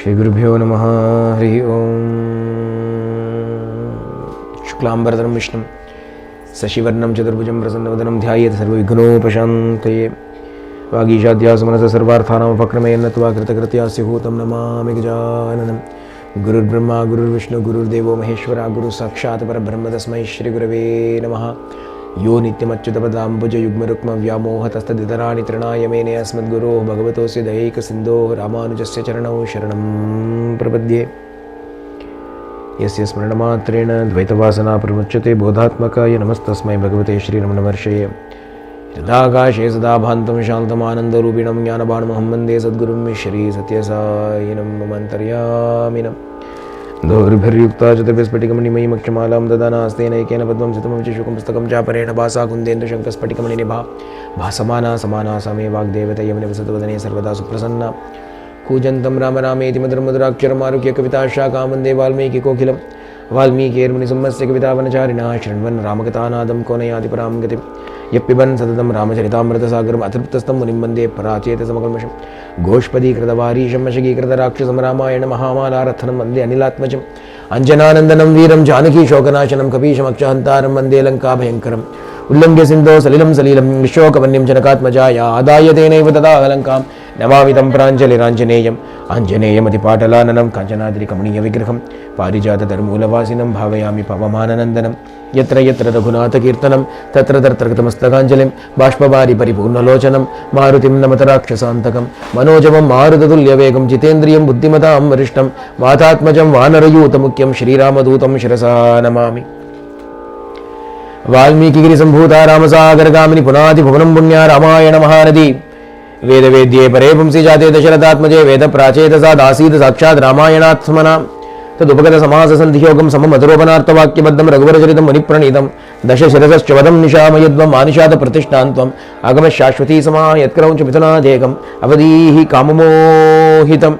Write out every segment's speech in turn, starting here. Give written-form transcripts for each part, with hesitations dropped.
श्रीगुरुभ्यो नमः। हरि ओम। शुक्लांबरधरं विष्णुं शशिवर्णं चतुर्भुजं प्रसन्नवदनं ध्यायेत् सर्वविघ्नोपशान्तये। वागीशाध्यासमनसः सर्वार्थानाम् उपक्रमेण नत्वा कृतकृत्या स्युतं नमामि गजाननं। गुरुर्ब्रह्मा गुरुर्विष्णु गुरुर्देवो महेश्वरः गुरुः साक्षात् परब्रह्म तस्मै श्रीगुरवे नमः। यो नित्यमच्युतपदाम्बुजयुग्मरुक्मव्यामोहतस्तदितराणि तृणाय मेने अस्मद्गुरोः भगवतोऽस्य दयैकसिन्धोः रामानुजस्य चरणौ शरणं प्रपद्ये। यस्य स्मरणमात्रेण द्वैतवासना प्रमुच्यते बोधात्मकाय नमस्तस्मै भगवते श्रीरमणमहर्षये। यदाकाशे सदा भान्तं शान्तमानन्दरूपिणं ज्ञानबाणमहं वन्दे सद्गुरुं श्रीसत्यसायिनं मम अन्तर्यामिनं। दोर्भिर्युक्ता चतुर्भिस्फटिकमणिमयीमक्षमालां ददानास्तेनैकेन पद्मं सितमं शुकं पुस्तकं चापरेण भासा कुन्देन्दुशङ्खस्फटिकमणिनिभा भासमाना समाना सा मे वाग्देवतयं निवसतवदने सर्वदा सुप्रसन्ना। कूजन्तं राम रामेति मधुरं मधुराक्षरमारुह्य कविताशाखां वन्दे वाल्मीकिकोकिलं वाल्मीकिर्मुनिसिंहस्य कवितावनचारिणः शृण्वन् रामकथानादं को न याति परां गतिम्। यः पिबन् सततं रामचरितामृतसागरम् अतृप्तस्तं मुनिं वन्दे पराचेतसमकल्मषम्। गोष्पदीकृतवारीशं वशीकृतराक्षसं रामायणमहामालारत्नं वन्दे अनिलात्मजम्। अञ्जनानन्दनं वीरं जानकीशोकनाशनं कपीशमक्षहन्तारं वन्दे लङ्काभयङ्करम्। उल्लङ्घ्य सिन्धो सलिलं सलीलं विशोकवन्यं जनकात्मजाया आदाय तेनैव तदा अलङ्कां नमामि तं प्राञ्जलिराञ्जनेयम्। आञ्जनेयमतिपाटलाननं काञ्चनाद्रिकमणीयविग्रहं पारिजातधर्मूलवासिनं भावयामि पवमाननन्दनं। यत्र यत्र रघुनाथकीर्तनं तत्र तत्र कृतमस्तकाञ्जलिं बाष्पवारि परिपूर्णलोचनं मारुतिं नमत राक्षसान्तकं मनोजवं मारुततुल्यवेगं जितेन्द्रियं बुद्धिमतां वरिष्ठं वातात्मजं वानरयूतमुख्यं श्रीरामदूतं शिरसा नमामि। वाल्मीकिगिरिसम्भूता रामसागरगामिनी पुनातिभुवनं पुण्या रामायण महानदी। वेदवेद्ये परे पुंसि जाते दशरथात्मजे वेद प्राचेतसा दासीद साक्षात् रामायणात्मना। तदुपगतसमाससन्धियोगं सममधुरोपनार्थवाक्यबद्धं रघुवरचरितं मुनिप्रणीतं दशशिरसश्च वदं निशामयद्वम् आनिशात प्रतिष्ठान्त्वम् आगमशाश्वती समा यत्क्रौञ्च मिथुनादेकम् अवधीहि काममोहितम्।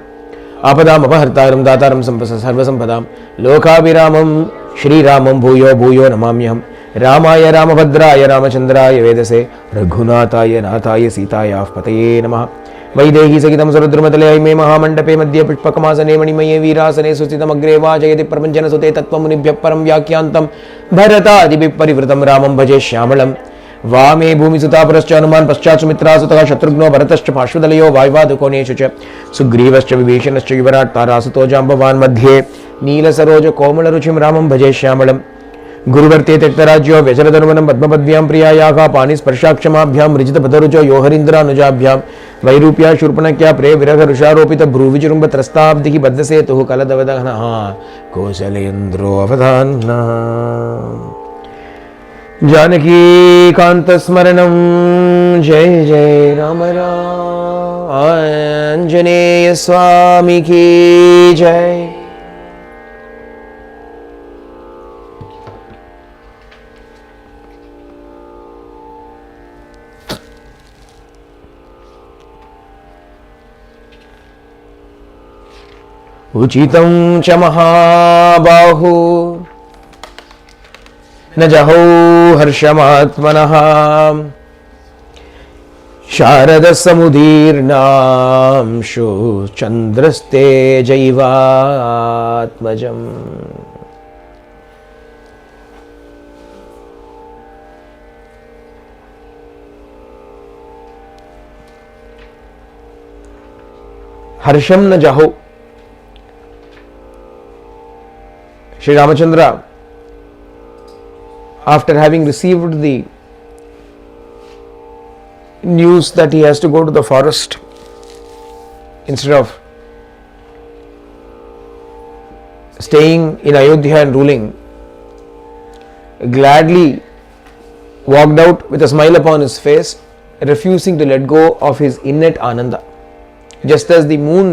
आपदामपहर्तारं दातारं सर्वसम्पदां लोकाभिरामं श्रीरामं भूयो भूयो नमाम्यहम्। रामाय रामभद्राय रामचन्द्राय वेदसे रघुनाथाय नाथाय सीतायाः पतये नमः। वैदेही सहितं सरुद्रमतले ऐमे महामण्डपे मध्ये पुष्पकमासने मणिमये वीरासने सुस्थितमग्रे वाचयति प्रपञ्चनसुते तत्त्वमुनिभ्यः परं व्याख्यान्तं भरतादिभिः परिवृतं रामं भजे श्यामलं। वामे भूमिसुता पुरश्च हनुमान् पश्चात् सुमित्रासुतः शत्रुघ्नो भरतश्च पार्श्वदलयो वायुवादकोणेषु च सुग्रीवश्च विभीषणश्च युवराट् तारासुतो जाम्बवान् मध्ये नीलसरोजकोमलरुचिं रामं भजे श्यामलम्। गुरुवर्ते त्यक्तराज्यो व्यचरधनुवनं पद्मपद्भ्यां प्रियायाः पाणिस्पर्शाक्षमाभ्यां मृजितपदरुचो योहरीन्द्रानुजाभ्यां वैरूप्या शूर्पणख्या प्रे विरहरुषारोपित भ्रूविजृम्भत्रस्ताब्धिः बद्धसेतुः कलदवदहनः कौसलेन्द्रो अवधानः। जानकीकान्तस्मरणं जय जय राम राम। आञ्जनेय स्वामी की जय। उचितं च महाबाहु न जहौ हर्षमात्मनः शारदसमुदीर्णांशु चन्द्रस्ते जैवात्मजम्। हर्षम न जहौ। Sri Ramachandra, after having received the news that he has to go to the forest, instead of staying in Ayodhya and ruling, gladly walked out with a smile upon his face, refusing to let go of his innate ananda. Just as the moon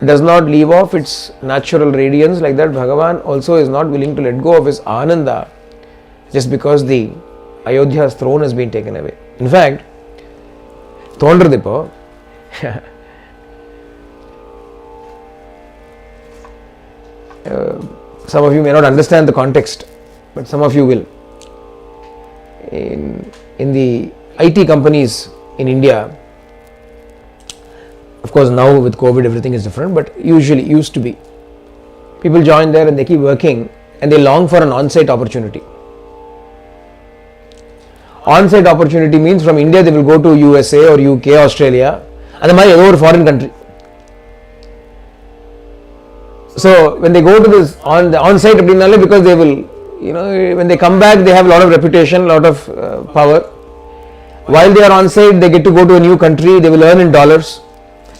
does not leave off its natural radiance, like that Bhagavan also is not willing to let go of his ananda just because the Ayodhya's throne has been taken away. In fact, Thondradipo some of you may not understand the context, but some of you will. In the IT companies in India, of course, now with COVID, everything is different, but usually used to be. People join there and they keep working and they long for an on-site opportunity. On-site opportunity means from India they will go to USA or UK, Australia, and then over foreign country. So when they go to this on-site, because they will, when they come back, they have a lot of reputation, a lot of power. While they are on-site, they get to go to a new country. They will earn in dollars.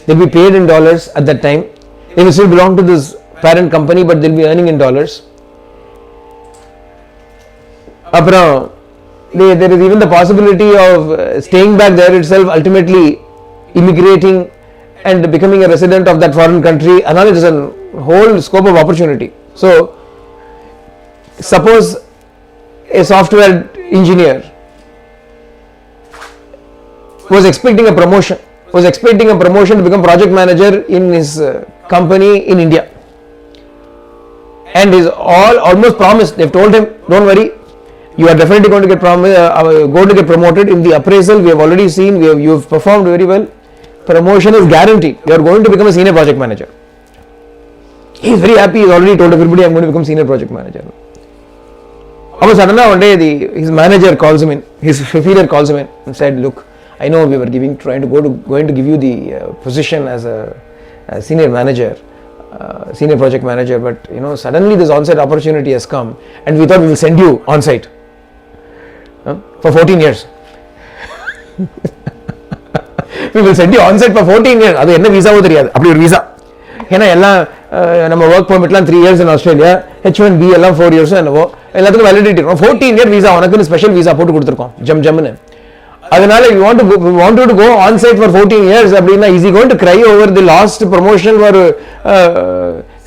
They will be paid in dollars at that time. They will still belong to this parent company, but they will be earning in dollars. There is even the possibility of staying back there itself, ultimately immigrating and becoming a resident of that foreign country. Another is a whole scope of opportunity. So, suppose a software engineer was expecting a promotion to become project manager in his company in India, and is almost promised. They've told him, don't worry, you are definitely going to get promoted. In the appraisal we have already seen, you have performed very well. Promotion is guaranteed. You are going to become a senior project manager. He is very happy. He has already told everybody, I am going to become senior project manager. Suddenly one day his manager calls him in, his superior calls him in and said, look, I know we were going to give you the position as a senior manager, senior project manager, but suddenly this on-site opportunity has come and we thought we will send you on-site for 14 years. We will send you on-site for 14 years. அது என்ன விசாவோ தெரியாது, அப்படி ஒரு visa. ஏன்னா எல்லாம் நம்ம work பர்மிட்லாம் 3 years in Australia, H1B எல்லாம் 4 years என்னவோ எல்லாத்துக்கும் வேலிடிட்டி இருக்கும். 14 year விசா, உனக்குன்னு ஸ்பெஷல் விசா போட்டு கொடுத்துருக்கோம் ஜம்னு. அதனால you want to go on site for 14 years அப்படின்னா is he going to cry over the last promotion for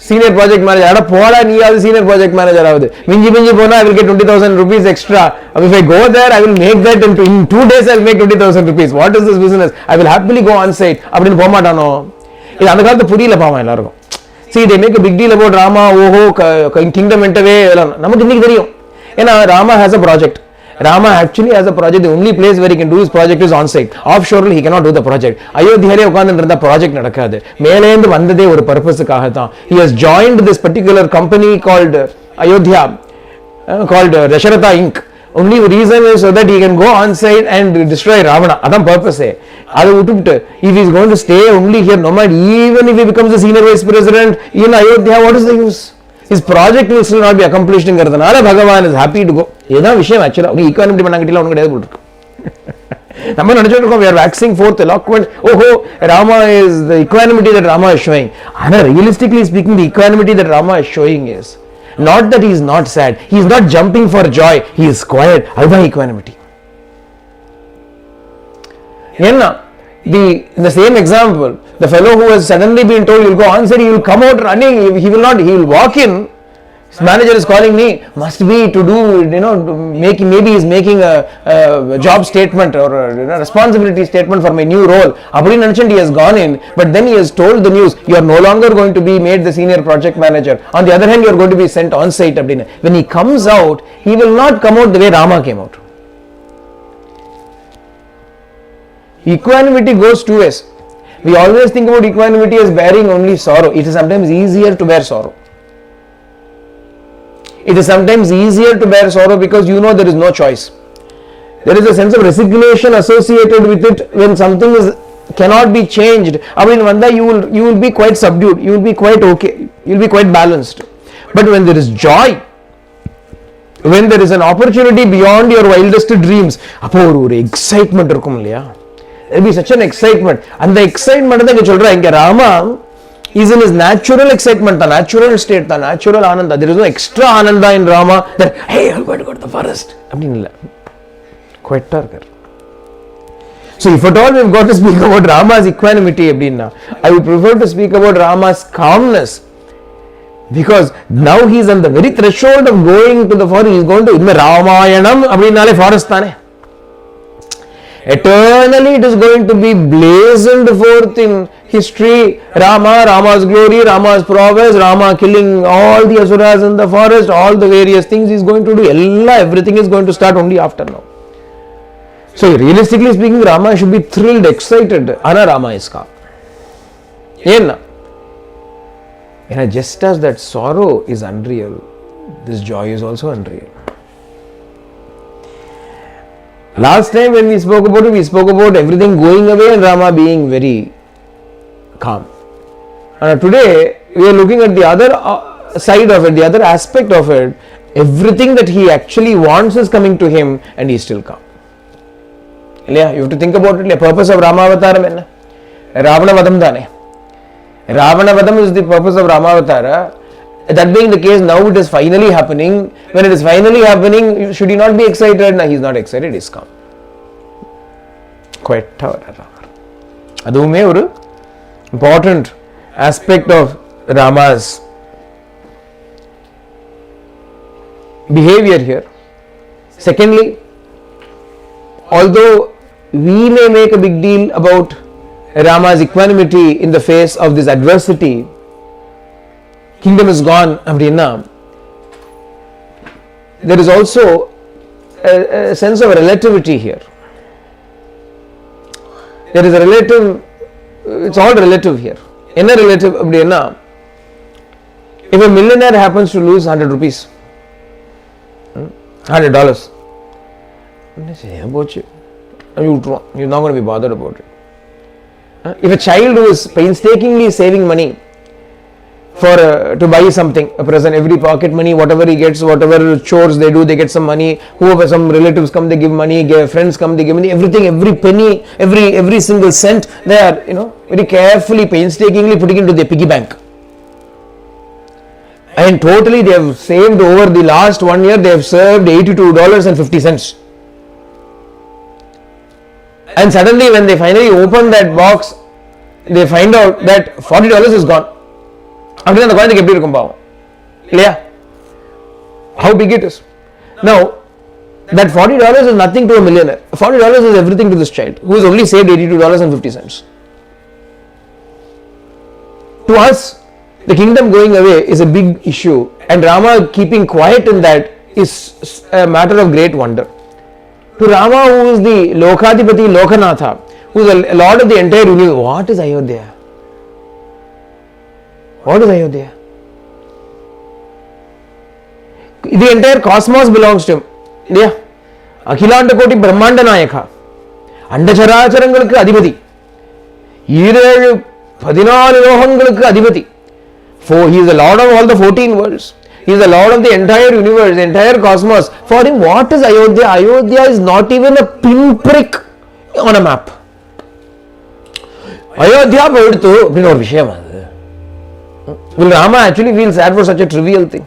senior project manager? அட போடா, நீயாவது senior project manager ஆகுது. மிஞ்சி போனா I will get 20,000 rupees extra. If I go there, I will make that in 2 days. I will make 20,000 rupees. What is this business? I will happily go on site அப்படின்னு போக மாட்டானோ? இது அந்த காலத்து புரியல பாவம் எல்லாருக்கும். See, they make a big deal about Rama, kingdom entave. நமக்கு இன்னைக்கு தெரியும். ஏன்னா Rama has a project. Rama actually has a project. The only place where he can do his project is on site. Offshore he cannot do the project. Ayodhya உட்கார்ந்துட்டு project நடக்காது. மேலேந்து வந்ததே ஒரு பர்பஸ்க்காக தான். He has joined this particular company called Ayodhya, called Dasharatha Inc. Only reason is so that he can go on site and destroy Ravana. அதான் purpose. அதை விட்டுட்டு if he is going to stay only here, no matter, even if he becomes a senior vice president in Ayodhya, what is the use? His project will still not be accomplished. Bhagavan is happy to go. This is the actually. Equanimity we are waxing forth eloquent. Rama is the equanimity that Rama is showing. And realistically speaking, the equanimity that Rama is showing is not that he is not sad. He is not jumping for joy. He is quiet. That's equanimity. In the same example, the fellow who has suddenly been told he will go on site, he will come out running, he will walk in. His manager is calling me, must be to do, maybe he is making a job statement or a responsibility statement for my new role. He has gone in, but then he has told the news, you are no longer going to be made the senior project manager. On the other hand, you are going to be sent on site. When he comes out, he will not come out the way Rama came out. Equanimity goes two ways. We always think about equanimity as bearing only sorrow. It is sometimes easier to bear sorrow. It is sometimes easier to bear sorrow because there is no choice. There is a sense of resignation associated with it when something cannot be changed. You will be quite subdued. You will be quite okay. You will be quite balanced. But when there is joy, when there is an opportunity beyond your wildest dreams, excitement irukum illaya. There will be such an excitement, and the excitement that Rama is in his natural excitement, the natural state, the natural ananda. There is no extra ananda in Rama that, hey, I'm going to go to the forest. Quite darker. So if at all we have got to speak about Rama's equanimity, I would prefer to speak about Rama's calmness, because now he is on the very threshold of going to the forest. He is going to Ramayanam forest. Eternally it is going to be blazoned forth in history. Rama's glory, Rama's prowess, Rama killing all the asuras in the forest, all the various things he is going to do. Everything is going to start only after now. So realistically speaking, Rama should be thrilled, excited. Rama is calm. Just as that sorrow is unreal, this joy is also unreal. Last time when we spoke about it, we spoke about everything going away and Rama being very calm. And today we are looking at the other side of it, the other aspect of it. Everything that he actually wants is coming to him and he is still calm. You have to think about it. The purpose of Rama Avataram is Ravana Vadam Dane. Ravana Vadam is the purpose of Rama Avatara. That being the case, now it is finally happening. When it is finally happening, should he not be excited? No, he is not excited, he is calm. Quite adume oru important aspect of Rama's behavior here. Secondly, although we may make a big deal about Rama's equanimity in the face of this adversity, kingdom is gone, there is also a sense of relativity here. There is a relative, it's all relative here. In a relative, if a millionaire happens to lose 100 rupees, $100, you're not going to be bothered about it. If a child who is painstakingly saving money to buy something, a present, every pocket money, whatever he gets, whatever chores they do, they get some money. Whoever, some relatives come, they give money. Friends come, they give money. Everything, every penny, every single cent, they are very carefully, painstakingly putting into their piggy bank. And totally, they have saved over the last 1 year. They have saved $82.50. And suddenly, when they finally open that box, they find out that $40 is gone. How big it is. Now, that $40 is nothing to a millionaire. $40 is everything to this child who has only saved $82.50. To us, the kingdom going away is a big issue, and Rama keeping quiet in that is a matter of great wonder. To Rama, who is the Lokadipati Lokanatha, who is a lord of the entire universe, what is Ayodhya? What is Ayodhya? The entire cosmos belongs to him. Yeah. Akhilanda Koti Brahmanda Nayaka. Andacharacharangalukku Adhipati. 14 Lohangalukku Adhipati. For he is the lord of all the 14 worlds. He is the lord of the entire universe, the entire cosmos. For him, what is Ayodhya? Ayodhya is not even a pinprick on a map. Ayodhya poiduthu appadina oru vishayam. Will Rama actually feel sad for such a trivial thing?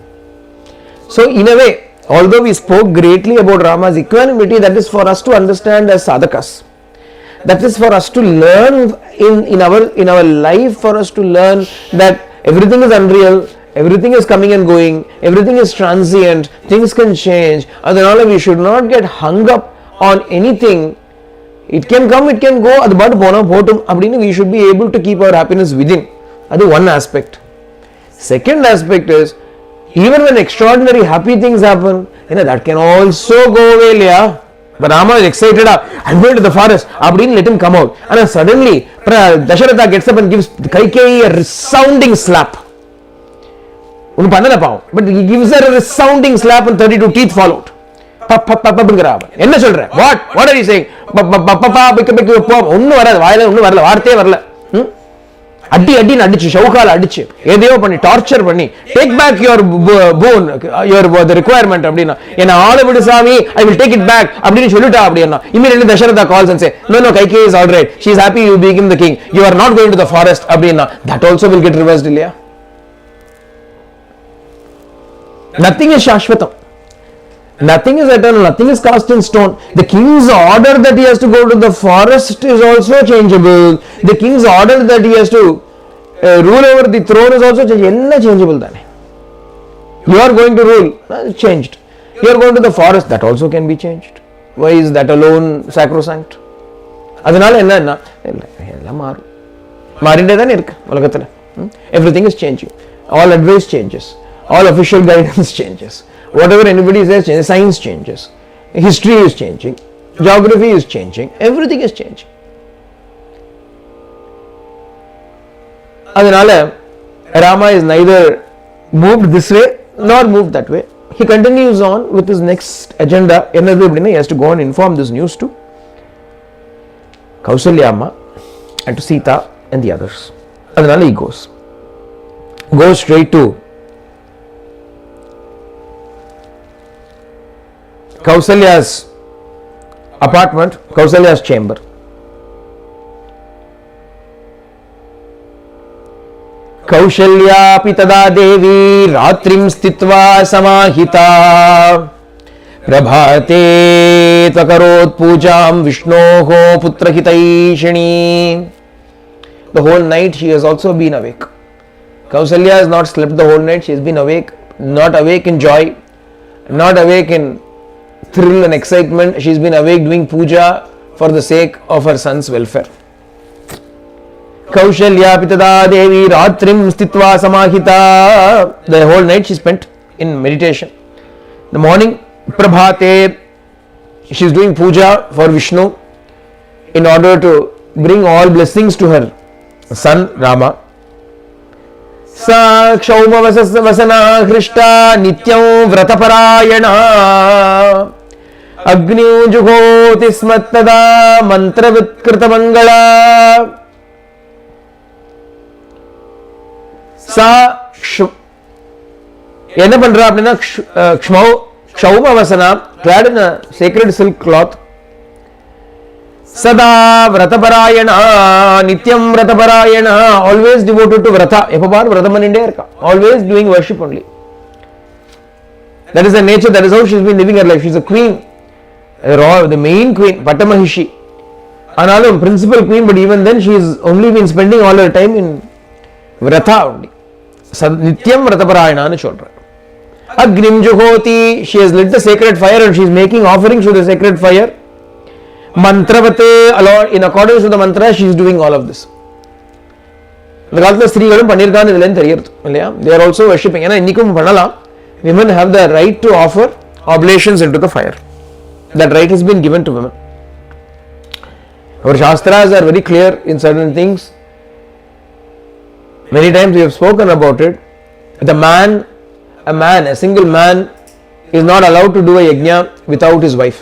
So in a way, although we spoke greatly about Rama's equanimity, that is for us to understand as sadhakas. That is for us to learn in our life, for us to learn that everything is unreal, everything is coming and going, everything is transient, things can change. Adhanala we should not get hung up on anything. It can come, it can go, we should be able to keep our happiness within. That is one aspect. Second aspect is, even when extraordinary happy things happen, that can also go away. But Rama is excited, I'm going to the forest, let him come out. And suddenly, Dasharatha gets up and gives Kaikeyi a resounding slap. But he gives her a resounding slap and 32 teeth fall out. What are you saying? Addi adichu, Shaukala adichu, Edeyo panni, torture panni, take back your bone, the requirement abdina. All of it is Swami, I will take it back. Abdina Shuluta abdina. Immediately Dasharatha calls and say, no, Kaikeyi is alright. She is happy you became the king. You are not going to the forest abdina. That also will get reversed, Ilya. Nothing is Shashvatam. Nothing is eternal, nothing is cast in stone. The king's order that he has to go to the forest is also changeable. The king's order that he has to rule over the throne is also changeable. You are going to rule, changed. You are going to the forest, that also can be changed. Why is that alone sacrosanct? Everything is changing. All advice changes. All official guidance changes. Whatever anybody says changes, science changes, history is changing, geography is changing, everything is changing. அதனால Rama is neither moved this way nor moved that way. He continues on with his next agenda. என்னது அப்படின்னா, he has to go and inform this news to Kausalya Amma and to Sita and the others. அதனால he goes straight to Kausalya's apartment, Kausalya's chamber. कौशल्यापि तदा देवी रात्रिं स्थित्वा समाहिता प्रभाते त्वकरोत् पूजां विष्णोः पुत्रहितैषिणी. The whole night she has also been awake. Kausalya has not slept the whole night. She has been awake, not awake in joy, not awake in thrill and excitement. She has been awake doing puja for the sake of her son's welfare. Kaushalya Pitada Devi Ratrim Stitva Samahita. The whole night she spent in meditation. The morning, Prabhate, she is doing puja for Vishnu in order to bring all blessings to her son Rama. Sa Kshauma Vasana Krishta Nityam Vrataparayana Agni Juhoti Smattada Mantra Vitkrita Mangala. என்ன பண்றா அப்படின்னா க்ஷௌமவசனா, clad in a sacred silk cloth, சதா விரதபராயணா, நித்யம் விரதபராயணா, always devoted to vrata, எப்ப பாரு விரதம் பண்ணிட்டே இருக்கா, always doing worship only. That is the nature, that is how she has been living her life. She is a queen, the main queen, Patamahishi. ஆனாலும் principal queen, but even then she has only been spending all her time in vrata only. Nityam Vrataparayana சொல்ற. Agnim Juhoti, she has lit the sacred fire and she is making offerings to the sacred fire. Mantravate, in accordance with the mantra, she is doing all of this. இந்த காலத்துல ஸ்திரீகளும் பண்ணிருக்கான்னு இதுல தெரியுது இல்லையா? They are also worshipping. ஏன்னா இன்னைக்கும் பண்ணலாம். Women have the right to offer oblations into the fire. That right has been given to women. Our Shastras are very clear in certain things. Many times we have spoken about it. A single man is not allowed to do a yajna without his wife.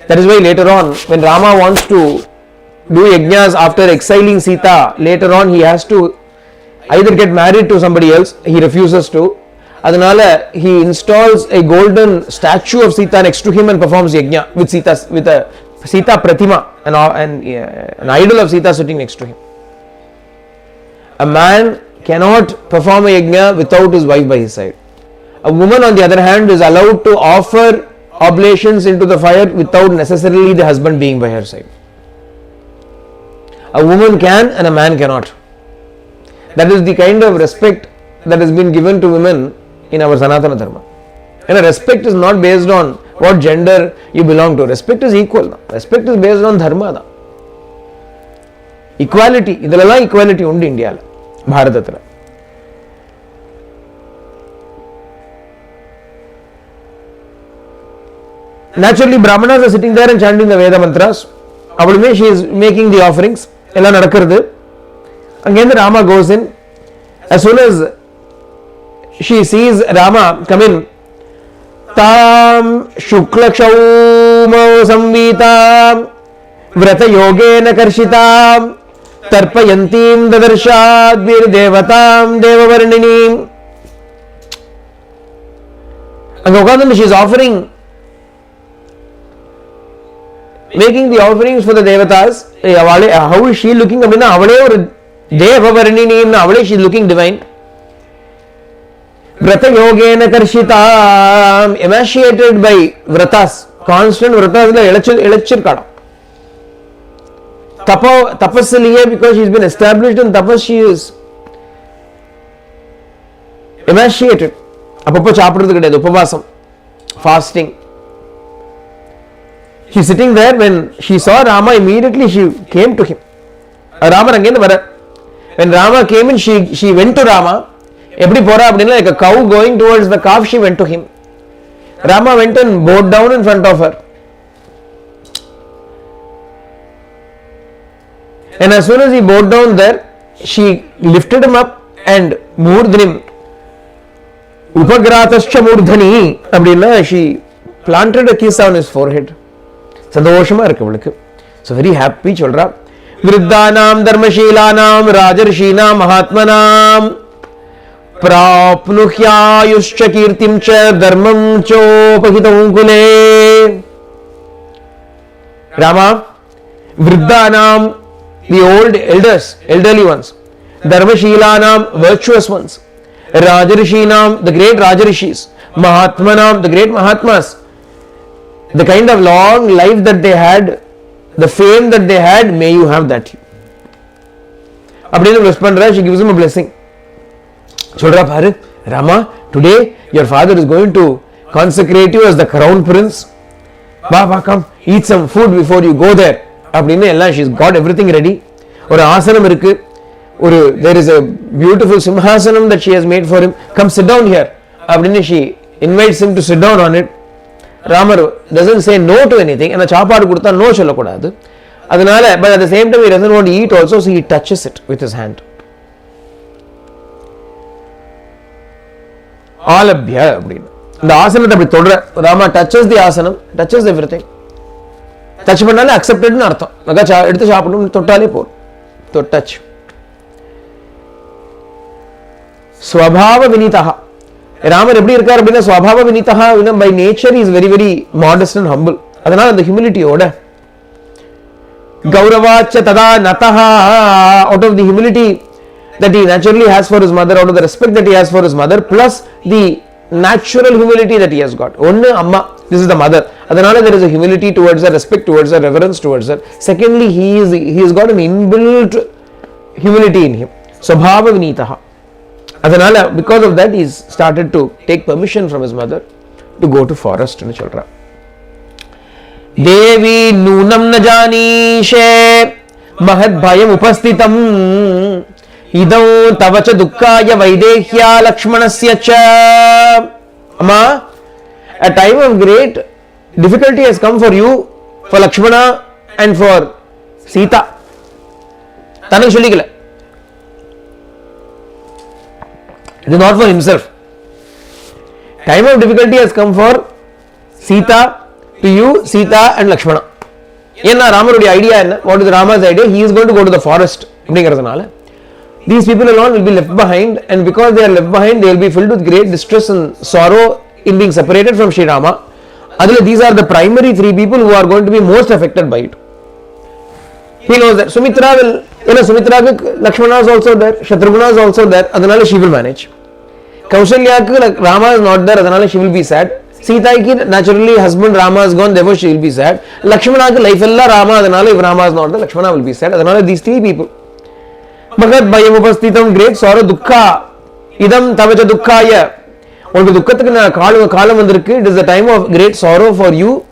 That is why later on, when Rama wants to do yajnas after exiling Sita, later on he has to either get married to somebody else, he refuses to. Adanala, he installs a golden statue of Sita next to him and performs yajna with a Sita Pratima, an idol of Sita sitting next to him. A man cannot perform a yajna without his wife by his side. A woman, on the other hand, is allowed to offer oblations into the fire without necessarily the husband being by her side. A woman can and a man cannot. That is the kind of respect that has been given to women in our Sanatana Dharma. And respect is not based on what gender you belong to. Respect is equal. Respect is based on dharma. Equality, idalala equality undi India la, Bharatathila. Naturally, Brahmanas are sitting there and chanting the Veda mantras. Avalume, she is making the offerings. Ella nadakkarudhu. Again, the Rama goes in. As soon as she sees Rama come in, Tam Shukla Kshauma Samvitam Vrata Yogena Karshitam Tarpayantim Dadarshadbir Devatam Devavarninim. And Gokadam, she is offering, making the offerings for the Devatas. How is she looking? Devavarninim, she is looking divine. Vrata Yogena Karshitam, emaciated by vratas, constant vratas, elachir kada. Tapasaliye, because she has been established in tapas, she is emaciated. Apappa chapadrathu kedadu, upavasam, fasting. She is sitting there. When she saw Rama, immediately she came to him. Rama again, when Rama came in, she went to Rama. Eppadi pora appadina, like a cow going towards the calf, she went to him. Rama went and bowed down in front of her. And as soon as he bowed down there, she lifted him up and Murdhanim Upagratascha Murdhani Abdina, she planted a kiss on his forehead. Sandoshama irukku. So very happy children. Vriddhanam Dharmashilanam Rajarshinam Mahatmanam Prapnuhyayuscha Kirtim cha Dharmam chopahitam kule. Rama, Vriddhanam, the old elders, elderly ones. Dharmashilanam, virtuous ones. Rajarishinam, the great Rajarishis. Mahatmanam, the great Mahatmas. The kind of long life that they had, the fame that they had, may you have that. Abdina responded, she gives him a blessing. Chodra Paru, Rama, today your father is going to consecrate you as the crown prince. Baba, come, eat some food before you go there. Abdina, she's got everything ready. Or asanam irukku. There is a beautiful simhasanam that she has made for him. Come sit down here. Abdina, she invites him to sit down on it. Rama doesn't say no to anything, and the chapadu kudutha no sollakudadu. Adanal, but at the same time he doesn't want to eat also, so he touches it with his hand. Alabhya appadina. The asana apdi todra, Rama touches the asanam, touches everything. Touch pannale accepted nu artham. Naga eduthu saapidum tottale por. To touch. Swabhava vinitaha. Rama எப்படி இருக்கார் அப்படினா ஸ்வபாவ வினிதஹ, by nature he is very very modest and humble. அதனால அந்த humilityயோட கௌரவாச்ச ததா நதஹ, out of the humility that he naturally has for his mother, out of the respect that he has for his mother, plus the natural humility that he has got. ஒன்னு அம்மா, this is the mother. அதனால there is a humility towards her, respect towards her, reverence towards her. Secondly, he has got an inbuilt humility in him. Swabhava vinitaha. Because of that, he started to take permission from his mother to go to forest and children. Devi nunam najanishe mahad bhayam upastitam idau tavacha dukkaya vaidehya lakshmanasya cha. Amma, a time of great difficulty has come for you, for Lakshmana and for Sita. Thanak sollikala. It is not for himself. Time of difficulty has come for Sita, to you, Sita and Lakshmana. Enna Rama's idea enna? What is Rama's idea? He is going to go to the forest. These people alone will be left behind, and because they are left behind, they will be filled with great distress and sorrow in being separated from Sri Rama. These are the primary three people who are going to be most affected by it. He knows that. Sumitra will, Sumitra, Lakshmana is also there, Shatrughna is also there, Adanale she will manage. Kaushalya, Rama is not there, Adanale she will be sad. Sita ki naturally husband Rama is gone, therefore she will be sad. Lakshmana ki life illa Rama, Adanale if Rama is not there, Lakshmana will be sad. Adanale these three people. Bhagat bhayam upastitam, great sorrow, dukkha, idam tavacha dukkaya. Onku dukkhathukku kaalam vandirukku. It is the time of great sorrow for you,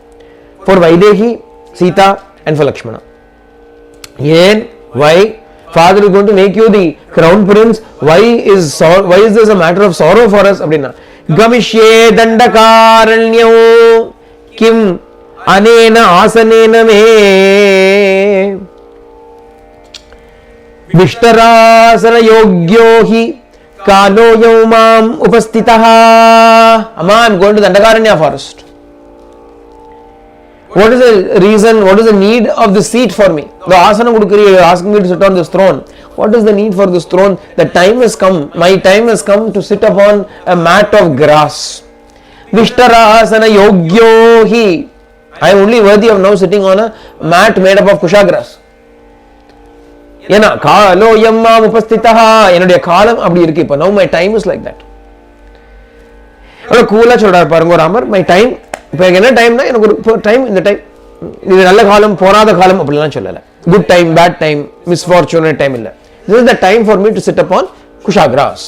for Vaidehi, Sita and for Lakshmana. Yen, why? Father is going to make you the crown prince. Why is this a matter of sorrow for us? Gamishye dandakaranyam kim anena asanena me vishtarasana yogyohi kalo yomam upastitaha. Amma, I am going to Dandakaranya forest. What is the reason, what is the need of this seat for me? The asana Gurukari, you are asking me to sit on this throne. What is the need for this throne? The time has come, my time has come to sit upon a mat of grass. Vishtara asana yogyohi. I am only worthy of now sitting on a mat made up of kusha grass. Yena kalo yamma upastitaha. Yenuடைய காலம் அப்படி இருக்கு இப்ப. Now my time is like that. அவ்வளவு கூலா சொல்றாரு பாருங்க Ramar. My time, இப்போ என்ன டைம்னா எனக்கு ஒரு டைம், இந்த டைம் இது நல்ல காலம் போராத காலம் அப்படிலாம் சொல்லல. Good time, bad time, misfortunate time இல்ல. This is the time for me to sit upon kusha grass.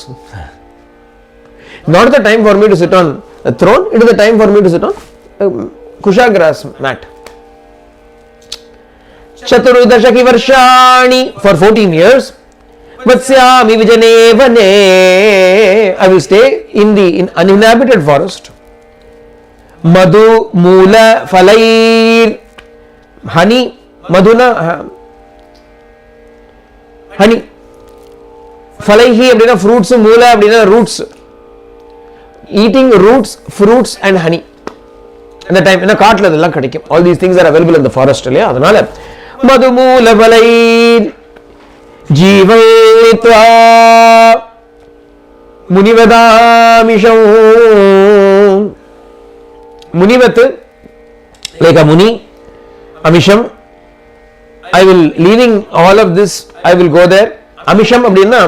Not the time for me to sit on a throne, it is the time for me to sit on kusha grass mat. Chaturudashaki varshani, for 14 years. Vatsyami vijane vane, I will stay in the uninhabited forest. Madhu moola falair, honey, madhuna, honey, Falaihi அப்படினா fruits, மூல அப்படினா roots. Eating roots, fruits and honey. இந்த time என்ன காட்டுல இதெல்லாம் கிடைக்கும். All these things are available in the forest இல்லையா? அதனால மதுமூல பலை ஜீவத்வா முனிவதாமிஷம். முனிவத் like a muni, amisham. I will leaving all of this, I will go there. Amisham அப்படின்னா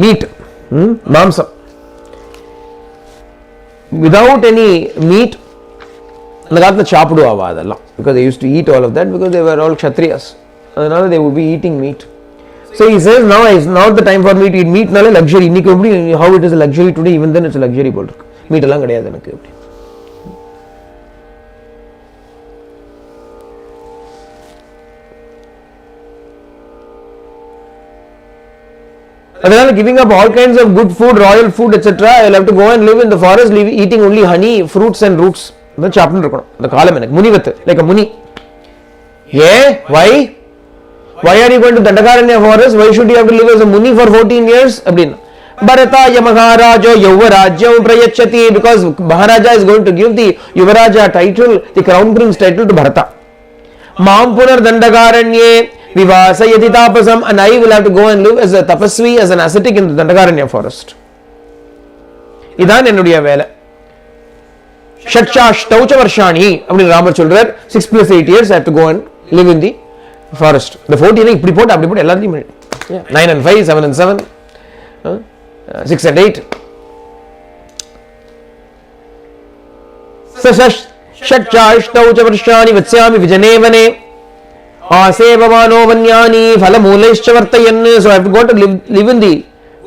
meat, மாம்சம். Without any meat, அந்த காலத்துல சாப்பிடுவாவா அதெல்லாம், because they used to eat all of that because they were all kshatriyas. அதனால they would be eating meat. So he says now is not the time for me to eat meat. நால luxury. இன்னைக்கு எப்படி how it is a luxury today, even then it's a luxury போல் இருக்கு. Meet எல்லாம் கிடையாது எனக்கு அப்படி. அதனால giving up all kinds of good food, royal food, etc. I will have to go and live in the forest, eating only honey, fruits and roots. அதான் சாப்பிட்டு இருக்கணும் அந்த காலம் எனக்கு. முனிவத்து like a muni. Why are you going to Dandakaranya forest? Why should you have to live as a muni for 14 years? அப்படின்னா Bharataya Maharaja Yuvarajyam Prayachati, because Maharaja is going to give the Yuvaraja title, the crown prince title to Bharata. Mampunar Dandakaranye Vivasayati Tapasam, and I will have to go and live as a tapasvi, as an ascetic in the Dandakaranya forest. Idan ennudiya vela. Shatshashtaucha varshani, அப்படி ராமர் சொல்றார். 6 plus 8 years I have to go and live in the forest. The 14 இப்படி போட்டு அப்படி போட்டு எல்லாத்தையும் 9 and 5, 7 and 7, 6 and 8. Shatshashtaucha varshani vatsami vijanevane Asevamano vanyani phalamulaischa vartayan. So I have to go to live in the,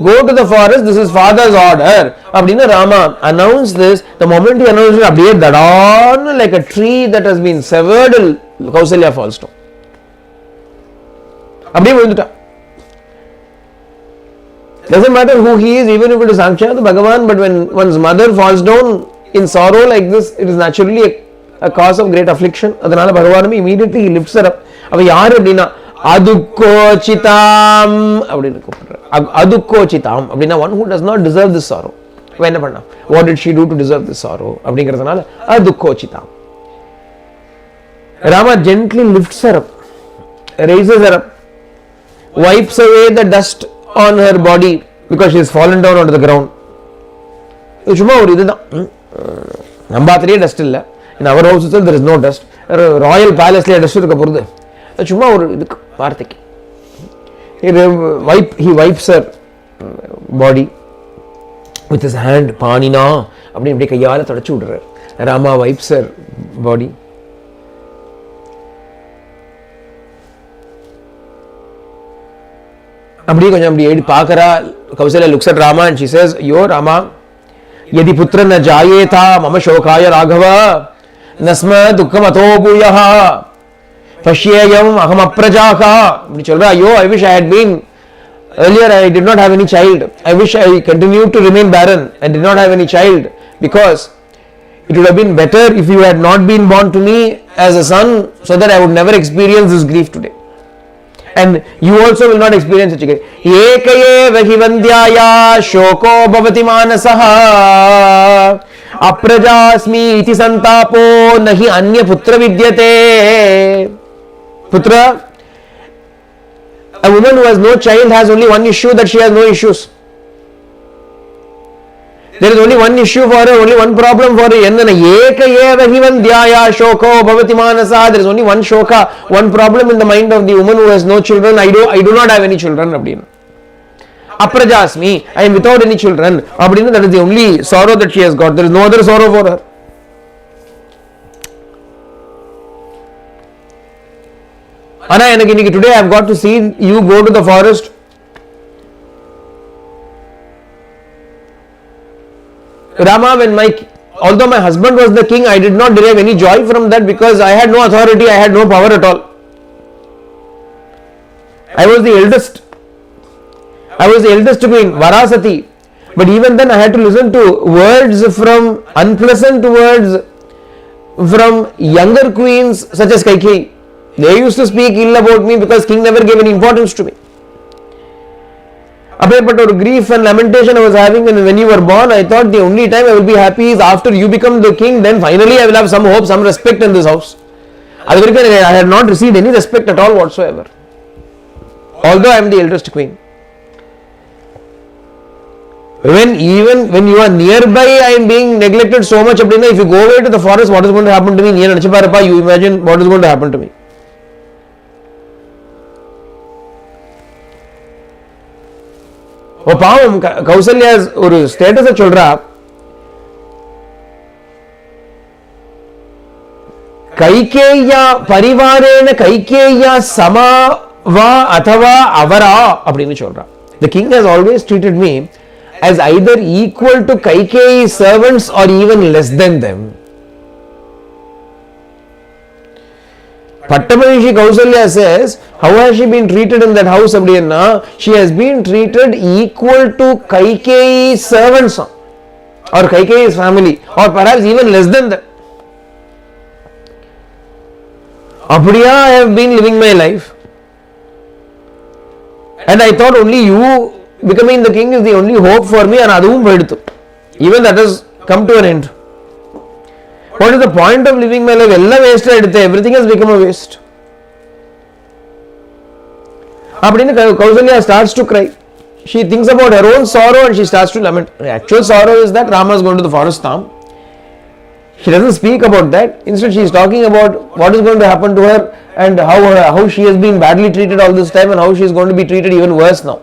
go to the forest. This is father's order. Abdina Rama announced this. The moment he announced it, abdiye dadan like a tree that has been severed, Kausalya falls down. Abdiye vindutta. Doesn't matter who he is, even if it is Sakshat Bhagavan, but when one's mother falls down in sorrow like this, it is naturally a cause of great affliction. Adanala Bhagavan immediately he lifts her up. அவ யார் அப்படின்னா அதுக்கோச்சிதாம் அப்படின்னு கூப்பிடுறார். அதுக்கோச்சிதாம் அப்படின்னா one who does not deserve this sorrow. என்ன பண்ணா, what did she do to deserve this sorrow அப்படிங்கிறதுனால அதுக்கோச்சிதாம். Rama gently lifts her up, raises her up, wipes away the dust on her body because she has fallen down onto the ground. சும்மா ஒரு இதுதான், நம்பாத்திலேயே dust இல்லை. in our house itself there is no dust. Royal பேலஸ்லேயே dust இருக்க போகிறது, சும்மா ஒரு இதுக்கு வார்த்தைக்கு. he wipes her body with his hand, பாணினா அப்படி கையால தொடச்சு விடுறார். Rama wipes her body. அப்படியே கொஞ்சம் அப்படி ஏடி பார்க்கறா. Kausalya looks at Rama and she says, yo Rama, यदि पुत्र न जायेता मम शोकाय राघव नस्म दुःखम अतो भूयः पश्येयम अहम अप्रजाका. அப்படி சொல்றா. ஐயோ, I wish I had been earlier, I did not have any child. I wish I continued to remain barren and did not have any child, because it would have been better if you had not been born to me as a son, so that I would never experience this grief today, and you also will not experience such a grief. Ekayeva hi vandyaya shoko bhavati manasaha aprajasmi iti santapo nahi anya putra vidyate. Putra, a woman who has no child has only one issue, that she has no issues. There is only one issue for her, only one problem for her. Enna ekayeva hi vandyaya shoko bhavati manasa. There is only one shoka, one problem in the mind of the woman who has no children. I do not have any children. Abdina aprajasmi, I am without any children. Abdina, that is the only sorrow that she has got. There is no other sorrow for her. Ana, enakku today I have got to see you go to the forest. Rama, although my husband was the king, I did not derive any joy from that, because I had no authority, I had no power at all. I was the eldest queen, Varasati, but even then I had to listen to words unpleasant words from younger queens such as Kaikeyi. They used to speak ill about me because king never gave any importance to me. But or grief and lamentation I was having when you were born, I thought the only time I will be happy is after you become the king, then finally I will have some hope, some respect in this house. I had not received any respect at all whatsoever, although I am the eldest queen. Even when you are nearby, I am being neglected so much. If you go away to the forest, what is going to happen to me? You imagine what is going to happen to me. பாவம் கௌசல்யா ஒரு ஸ்டேட்டஸை சொல்றா, கைகேயா பரிவாரேன கைகேயா சமாவா அதவா அவரா அப்படின்னு சொல்றா. The king has always treated me as either equal to Kaikeyi's servants or even less than them. Pattamanishi Kausalya says, how has she been treated in that house? She has been treated equal to Kaikeyi's servants or Kaikeyi's family, or perhaps even less than that. Abdiya I have been living my life, and I thought only you becoming the king is the only hope for me, and aduvum poiduthu. Even that has come to an end. What is the point of living my life? Everything has become a waste. Kausalya starts to cry. She thinks about her own sorrow and she starts to lament. The actual sorrow is that Rama is going to the forest Tam. She doesn't speak about that. Instead, she is talking about what is going to happen to her and how she has been badly treated all this time and how she is going to be treated even worse now.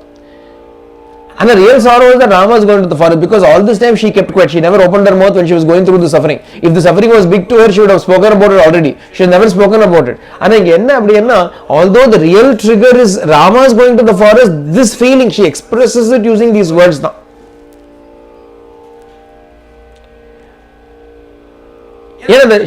And the real sorrow is that Rama is going to the forest, because all this time she kept quiet. She never opened her mouth when she was going through the suffering. If the suffering was big to her, she would have spoken about it already. She has never spoken about it. And although the real trigger is Rama is going to the forest, this feeling, she expresses it using these words now.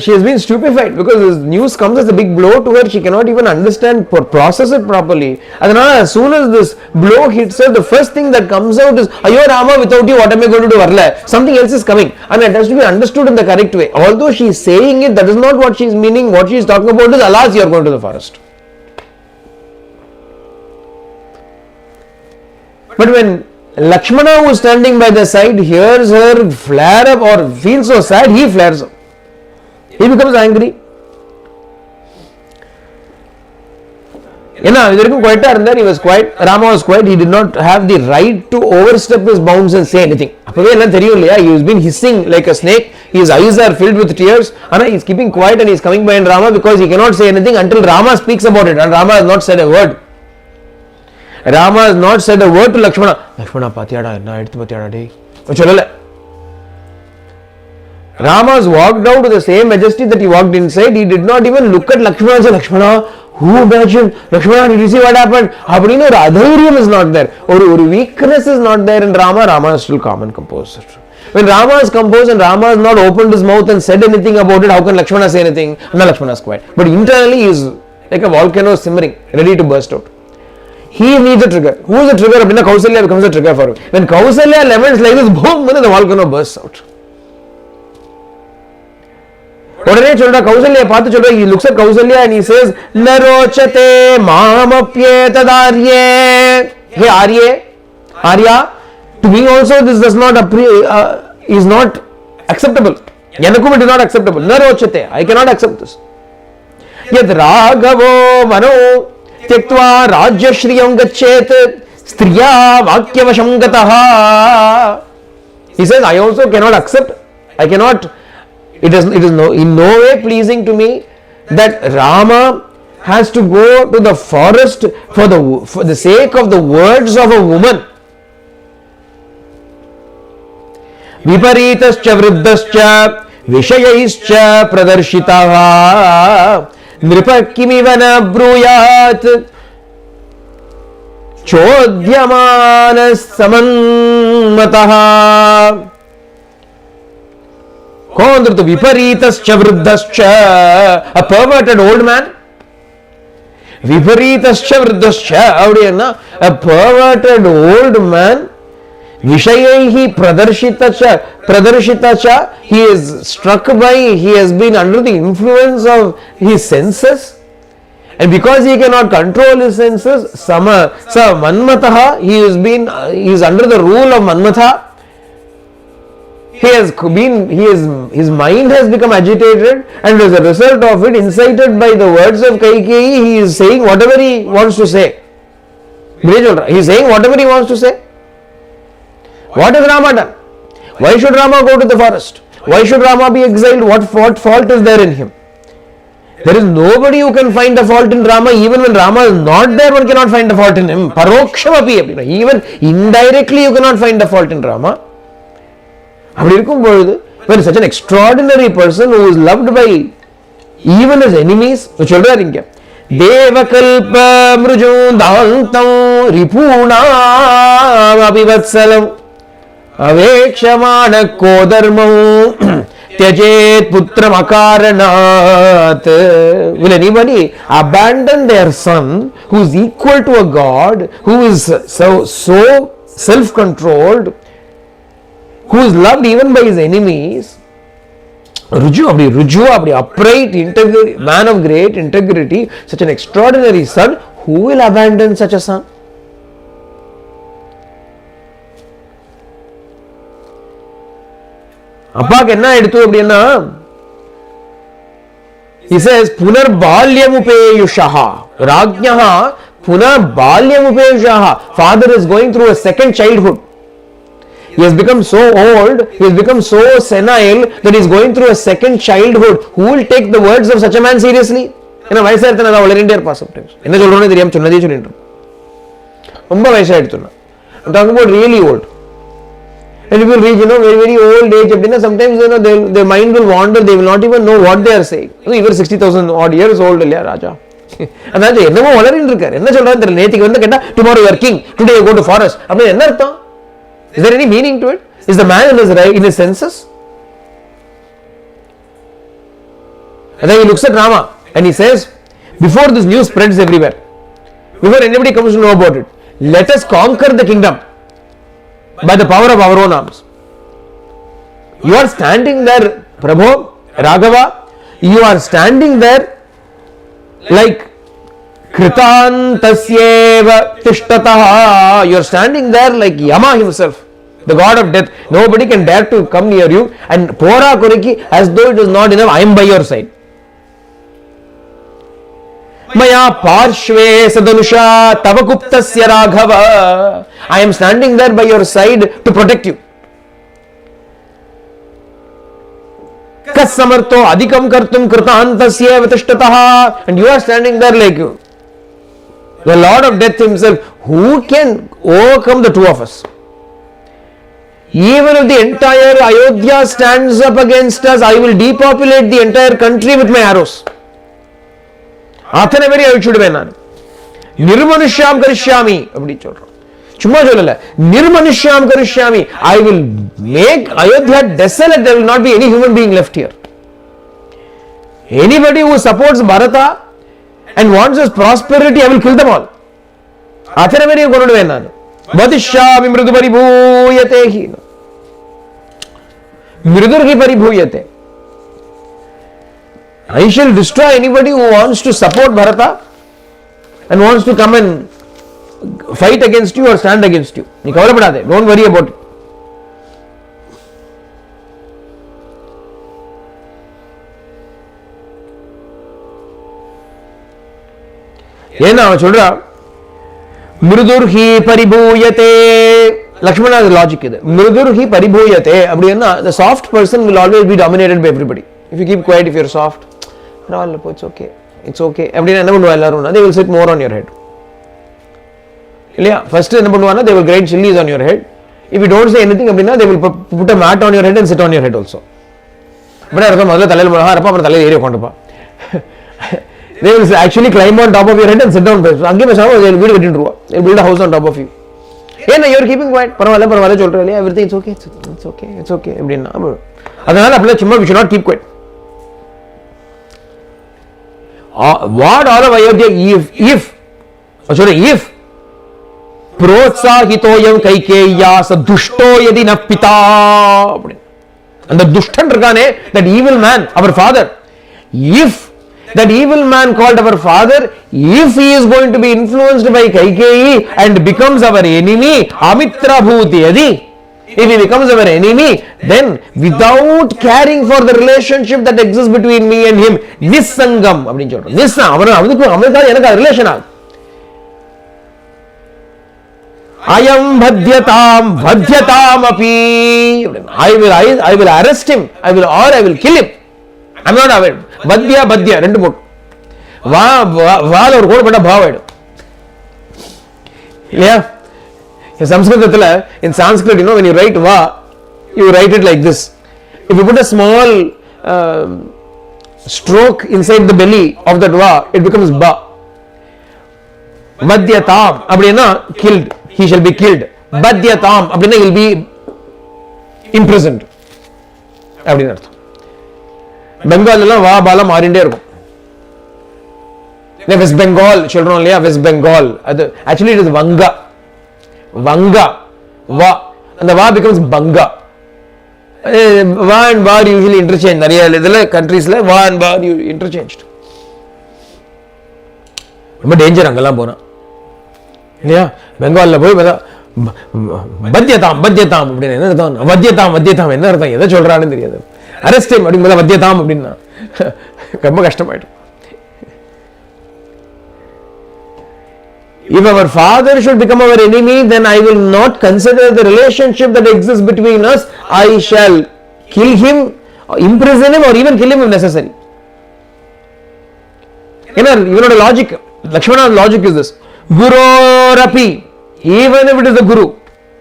She has been stupefied because this news comes as a big blow to her. She cannot even understand or process it properly. And as soon as this blow hits her, the first thing that comes out is, Ayo Rama, without you, what am I going to do? Something else is coming, and it has to be understood in the correct way. Although she is saying it, that is not what she is meaning. What she is talking about is, alas, you are going to the forest. But when Lakshmana, who is standing by the side, hears her flare up or feels so sad, he flares up. He becomes angry. He was quiet. Rama was quiet. He did not have the right to overstep his bounds and say anything. He has been hissing like a snake. His eyes are filled with tears. He is keeping quiet and he is coming behind Rama because he cannot say anything until Rama speaks about it. And Rama has not said a word. Rama has not said a word to Lakshmana. Lakshmana, patiyada, na eduthu patiyada dey. Rama has walked out with the same majesty that he walked inside. He did not even look at Lakshmana and say, Lakshmana, who imagined? Lakshmana, did you see what happened? Adhairyam is not there. Or weakness is not there in Rama. Rama is still calm and composed. When Rama is composed and Rama has not opened his mouth and said anything about it, how can Lakshmana say anything? No, Lakshmana is quiet. But internally he is like a volcano simmering, ready to burst out. He needs a trigger. Who is the trigger? Kausalya becomes a trigger for him. When Kausalya laments like this, boom, the volcano bursts out. உடனே சொல்ற கௌசல்யா பார்த்து சொல்ற, he looks at Kausalya and he says, narochate mamapyetadārye. Hey Arya, to me also this does not is not acceptable. Yanakkum it is not acceptable. Narochate, I cannot accept this. Yad raghavo mano tyaktva rajyashriyam gachet striya vakyavasham gataha. He says, I also cannot accept. I cannot. It is in no way pleasing to me that Rama has to go to the forest for the sake of the words of a woman. Viparitascha vriddascha vishayaischa pradarshitaha nripa kimivana bruyat chodhyamanas samanmataha. Viparitascha vriddascha, a perverted old man. Viparitascha vriddascha, a perverted old man. Vishayaihi pradarshitacha, he is struck by, he has been under the influence of his senses. And because he cannot control his senses, Manmataha, he is under the rule of Manmatha. His mind has become agitated, and as a result of it, incited by the words of Kaikeyi, he is saying whatever he wants to say. He is saying whatever he wants to say. What has Rama done? Why should Rama go to the forest? Why should Rama be exiled? What fault is there in him? There is nobody who can find a fault in Rama. Even when Rama is not there, one cannot find a fault in him. Parokshamapi. Even indirectly, you cannot find a fault in Rama. When such an extraordinary person who is loved by even his enemies, Devakalpa mrujundantam ripunam apivatsalam avekshamanak kodarmam Tyajet putram akaranat. Will anybody abandon their son who is equal to a god, who is so self-controlled, who is loved even by his enemies? Ruju, upright, man of great integrity, such an extraordinary son, who will abandon such a son? அப்பாக்கு என்ன எடுத்து அப்படின்னா, he says punar balyamupeyushaha rajnyaha punar balyamupeyushaha. Father is going through a second childhood. He has become so old, he has become so senile that he is going through a second childhood. Who will take the words of such a man seriously? என்ன வயசாயிருத்தா நான் வளரிண்டே இருப்பா. Sometimes என்ன சொல்றோன்னு தெரியாம சொன்னதே சொல்லிட்டு ரொம்ப வயசாயிடுத்துனா. I'm talking about really old. And if you reach, very, very old age, sometimes, their mind will wander, they will not even know what they are saying. You were 60,000 odd years old, Raja. Tomorrow you are king, today you go to forest. Is there any meaning to it? Is the man in his senses? And then he looks at Rama and he says, before this news spreads everywhere, before anybody comes to know about it, let us conquer the kingdom by the power of our own arms. You are standing there, Prabhu, Raghava, you are standing there like Kritantasyeva Tishtataha. You are standing there like Yama himself, the god of death. Nobody can dare to come near you, and Pora Kuriki, as though it is not enough, I am by your side. Maya parshve sadanusha tavakuptasya Raghava. I am standing there by your side to protect you. Kas samartho adhikam kartum kritantasya vatishtatah. And you are standing there like you, the Lord of death himself. Who can overcome the two of us? Even if the entire Ayodhya stands up against us, I will depopulate the entire country with my arrows. அத்தனை பேரை அழிச்சுடுவேன் நான். நிர்மனுஷ்யாம் கரிஷ்யாமி அப்படி சொல்றோம். சும்மா சொல்லல, நிர்மனுஷ்யாம் கரிஷ்யாமி. I will make Ayodhya desolate. There will not be any human being left here. Anybody who supports Bharata and wants his prosperity, I will kill them all. அத்தனை பேரையும் கொன்னுடுவேன் நான். வதிஷ்யாமி மிருது பரிபூயதே he. மிருதுர்ஹி பரிபூயதே. I shall destroy anybody who wants to support Bharata and wants to come and fight against you or stand against you. நீ கவலைப்படாதே, don't worry about it. ஏன்னா அவன் சொல்றா மிருதுர்ஹி பரிபூயதே. Lakshmana's logic இது. மிருதுர்ஹி பரிபூயதே அப்படின்னா the soft person will always be dominated by everybody. If you keep quiet, if you are soft, it's okay, it's okay. அப்படின்னா என்ன பண்ணுவா எல்லாரும்? They will sit more on your head. இல்லையா? First என்ன பண்ணுவானா, they will grind chilies on your head. If you don't say anything அப்படின்னா, they will put a mat on your head and sit on your head also. அப்படின்னா அர்த்தம் முதல்ல தலையில மிளகா இருப்பா, அப்புறம் தலையில ஏறி உட்காந்துப்பா. They will actually climb on top of your head and sit down. அங்கே பேசாம வீடு கட்டிட்டுருவா. They will build a house on top of you. ஏன்னா you are keeping quiet. பரவாயில்ல சொல்றேன் இல்லையா? Everything it's okay, it's okay, it's okay அப்படின்னா அதனால அப்படியே சும்மா we should not keep quiet. What all of Ayodhya, if protsahitoyam kaikeya sadushto yadi na pita, and the dushtan irkane, that evil man, our father, if That evil man called our father, if he is going to be influenced by Kaikeyi and becomes our enemy, Amitra Bhuti Yadi, if he becomes our enemy, then without caring for the relationship that exists between me and him, Nissangam, relation. Ayam bhadyatam bhadyatam api. I will arrest him. I will kill him. I am not aware. Badya rendu mode. Vaal or code bada bhav. Yeah. In Sanskrit, when you write va, you write it like this. If you put a small stroke inside the belly of that va, it becomes ba. Badyatam, abdina killed. He shall be killed. Badyatam, abdina he will be imprisoned. Abdina. Bengal va bala marinde. West Bengal, children only West Bengal. Actually, it is Vanga. Vanga, va, and the va becomes Banga. Va and bar usually interchange. Nariya countries like va and bar you interchanged. But danger angala bona. Yeah, Bengal la boy bada badyatam appadina vadyatam enna artham edha solraanu theriyadhu. Arrest him appadina vadyatam appadina. Romba kashtamaidu. If our father should become our enemy, then I will not consider the relationship that exists between us. I shall kill him, imprison him, or even kill him if necessary. You know the logic. Lakshmana's logic is this. Guru Rapi. Even if it is the Guru.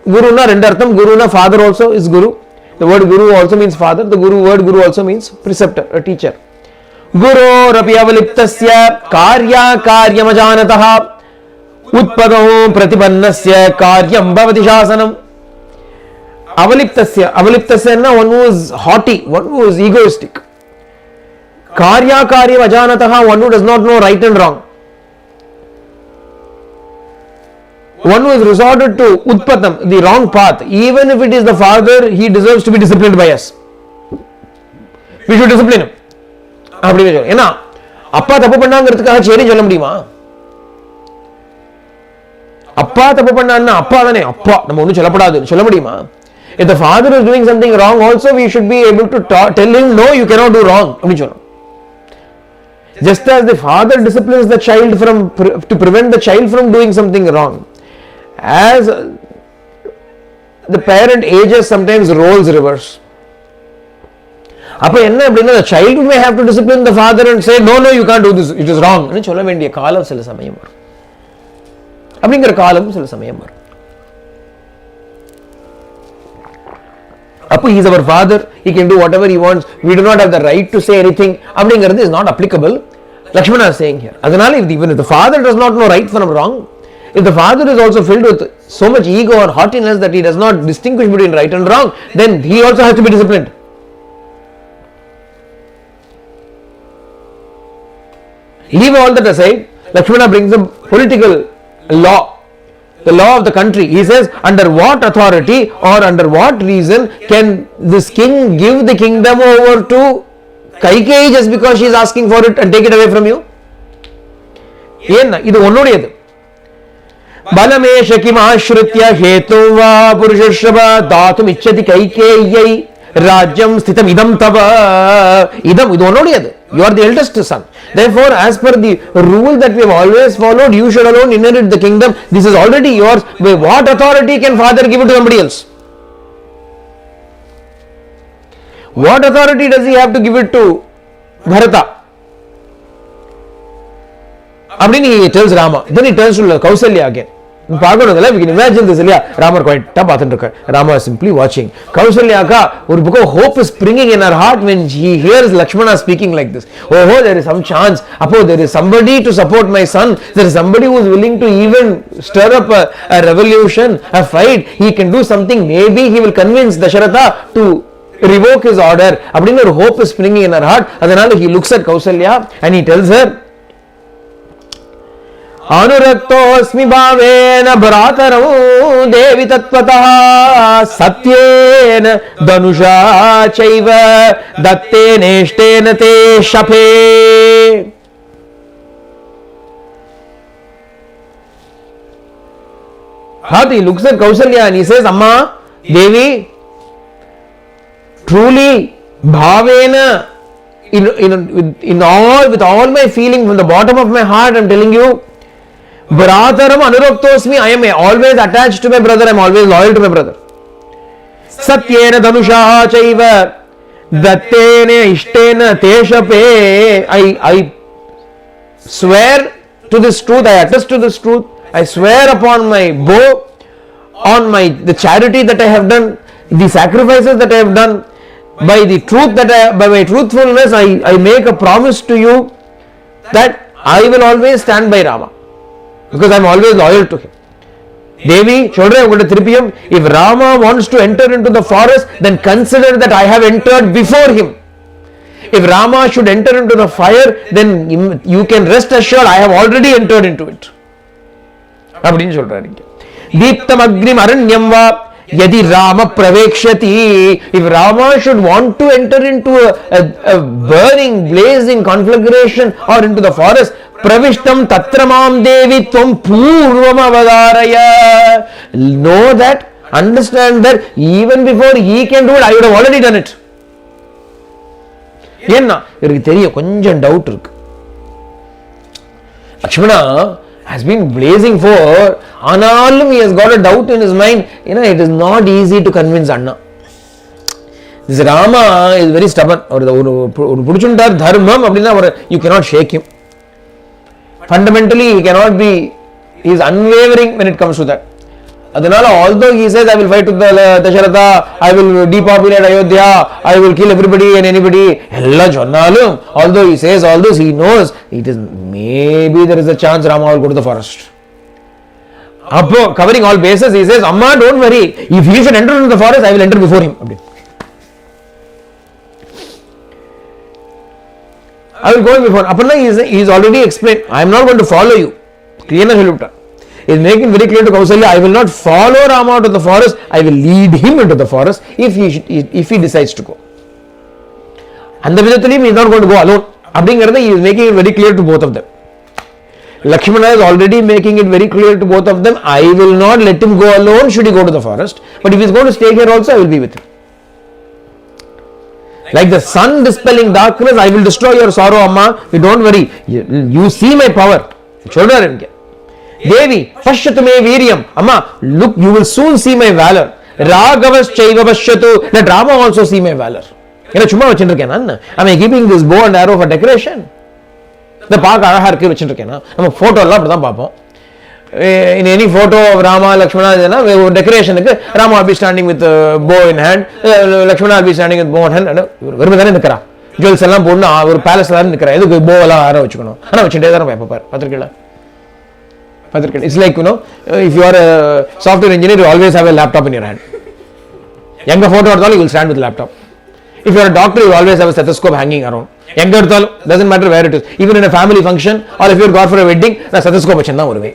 Guru na rendartham. Guru na father also is Guru. The word Guru also means father. The word Guru also means preceptor, a teacher. Guru Rapi avaliptasya karya karyamajanataha. Utpadam pratipannasya karyam bhavati shasanam. Avaliptasya na one who is haughty, one who is egoistic. Karya karyam ajanataha, one who does not know right and wrong. One who has resorted to utpadam, the wrong path. Even if it is the father, he deserves to be disciplined by us. We should discipline him. Appa thappu pannangiradhukaga cheri solla mudiyuma? Appa thappu panna appa dane appa நம்ம ஒண்ணும் சொல்லப்படாது சொல்ல முடியுமா? If the father is doing something wrong also, we should be able to tell him no, you cannot do wrong அப்படி சொல்லணும். Just as the father disciplines the child to prevent the child from doing something wrong, as the parent ages, sometimes roles reverse. அப்ப என்ன அப்படின்னா the child may have to discipline the father and say no, you can't do this, it is wrong ன்னு சொல்ல வேண்டிய காலம் சில சமயம் வரும். அப்படிங்கிற காலம் சில சமயம் வரும். அப்போ he is our father, he can do whatever he wants, we do not have the right to say anything. அப்படிங்கிறது is not applicable. Lakshmana is saying here. அதனால even if the father does not know right from wrong, if the father is also filled with so much ego or haughtiness that he does not distinguish between right and wrong, then he also has to be disciplined. Leave all that aside. Lakshmana brings a political law, the law of the country. He says, under what authority or under what reason can this king give the kingdom over to Kaikeyi just because she is asking for it and take it away from you? Yenna idu onnodiyadu. Balamesha kim ashritya hetum va purushashrava datum icchati Kaikeyai rajyam sthitam idam tava. Idam idu onnodiyadu. You are the eldest son. Therefore, as per the rule that we have always followed, you should alone inherit the kingdom. This is already yours. By what authority can father give it to somebody else? What authority does he have to give it to Bharata? Abdini he tells Rama. Then he turns to Kausalya again. We can imagine this. Rama Rama is simply watching. Kausalya ka or book of hope is springing in her heart when he hears Lakshmana speaking like this. Oh, there is some chance. There is somebody to support my son. There is somebody who is willing to even stir up a revolution, a fight. He can do something. Maybe he will convince Dasharatha to revoke his order. Abdinna hope is springing in her heart. Adanal he looks at Kausalya and he tells her, अनुरक्तोऽस्मि भावेन भ्रातरौ देवि तत्त्वतः सत्येन धनुषा चैव दत्तेनेष्टेन ते शफे. He looks at Kausalya and he says, Amma, Devi, truly, bhavena, with all my feeling from the bottom of my heart, I am telling you, Bhrataram anuroktosmi, I am always attached to my brother, I am always loyal to my brother. Satyena danushaha chaiva, dattene ishtena teshape, I swear to this truth, I attest to this truth, I swear upon my bow, on the charity that I have done, the sacrifices that I have done, by the truth by my truthfulness, I make a promise to you that I will always stand by Rama, because I am always loyal to him. Devi, children, I am going to tripiyam. If Rama wants to enter into the forest, then consider that I have entered before him. If Rama should enter into the fire, then you can rest assured I have already entered into it. அப்படின்னு சொல்றாரு. Deeptam agnim aranyam va yadi Rama pravekshati. If Rama should want to enter into a burning, blazing conflagration or into the forest, pravishtam tatramam devi tvam purvam avadaraya. Know that, understand that even before he can do it, I would have already done it. ஏன்னா இவருக்கு தெரியும், கொஞ்சம் doubt இருக்கு. Lakshmana has been blazing for, ஆனாலும் he has got a doubt in his mind. It is not easy to convince Anna. This Rama is very stubborn. ஒரு புடிச்சுட்டார் தர்மம் அப்படின்னா you cannot shake him. Fundamentally he cannot be, he is unwavering when it comes to that. அதனால although he says I will fight with Dasharatha, I will depopulate Ayodhya, I will kill everybody and anybody, எல்லாம் சொன்னாலும், although he says all this, he knows it is maybe there is a chance Rama will go to the forest. அப்போ covering all bases, he says, Amma, don't worry, if he should enter into the forest, I will enter before him. I will go before. அப்பனா he is already explained, I am not going to follow you. Clearly சொல்லிவிட்டார். He is making very clear to Kausalya, I will not follow Rama to the forest, I will lead him into the forest if he decides to go. அந்த விதத்திலையும் he is not going to go alone. அப்படிங்கிறத he is making it very clear to both of them. Lakshmana is already making it very clear to both of them, I will not let him go alone should he go to the forest, but if he is going to stay here also, I will be with him. Like the sun dispelling darkness, I will destroy your sorrow, Amma, you don't worry, you see my power. Children, Devi, pashyatu me viryam. Amma, look, you will soon see my valor. Ragavas chaiva pashyatu. Let Rama also see my valor. சும்மா வச்சுருக்கேன் நான். Am I keeping this bow and arrow for decoration? இந்த பார்க்க அழகா இருக்கு வச்சுருக்கேன். நம்ம photo எல்லாம் அப்படிதான் பார்ப்போம். In any photo of Rama, Lakshmana, decorationக்கு Rama will be standing with bow in hand, Lakshmana will be standing with bow in hand. வெறுமை தானே நிற்கிறா. ஜுவல்ஸ் எல்லாம் போடணும், ஒரு பேலஸ்ல தான் நிற்கிறா. எதுக்கு bow எல்லாம் ஆரோ வச்சுக்கணும். ஆனால் வச்சுட்டே தான் பார்ப்பார். பார்த்துருக்கீங்களா? It's like, if you are a software engineer, you always have a laptop in your hand. Younger photo you will stand with laptop. If you are a doctor, you always have a stethoscope hanging around. Younger doesn't matter where it is. Even in a family function or if you are gone for a wedding, the stethoscope வச்சிருந்தா ஒரு வே.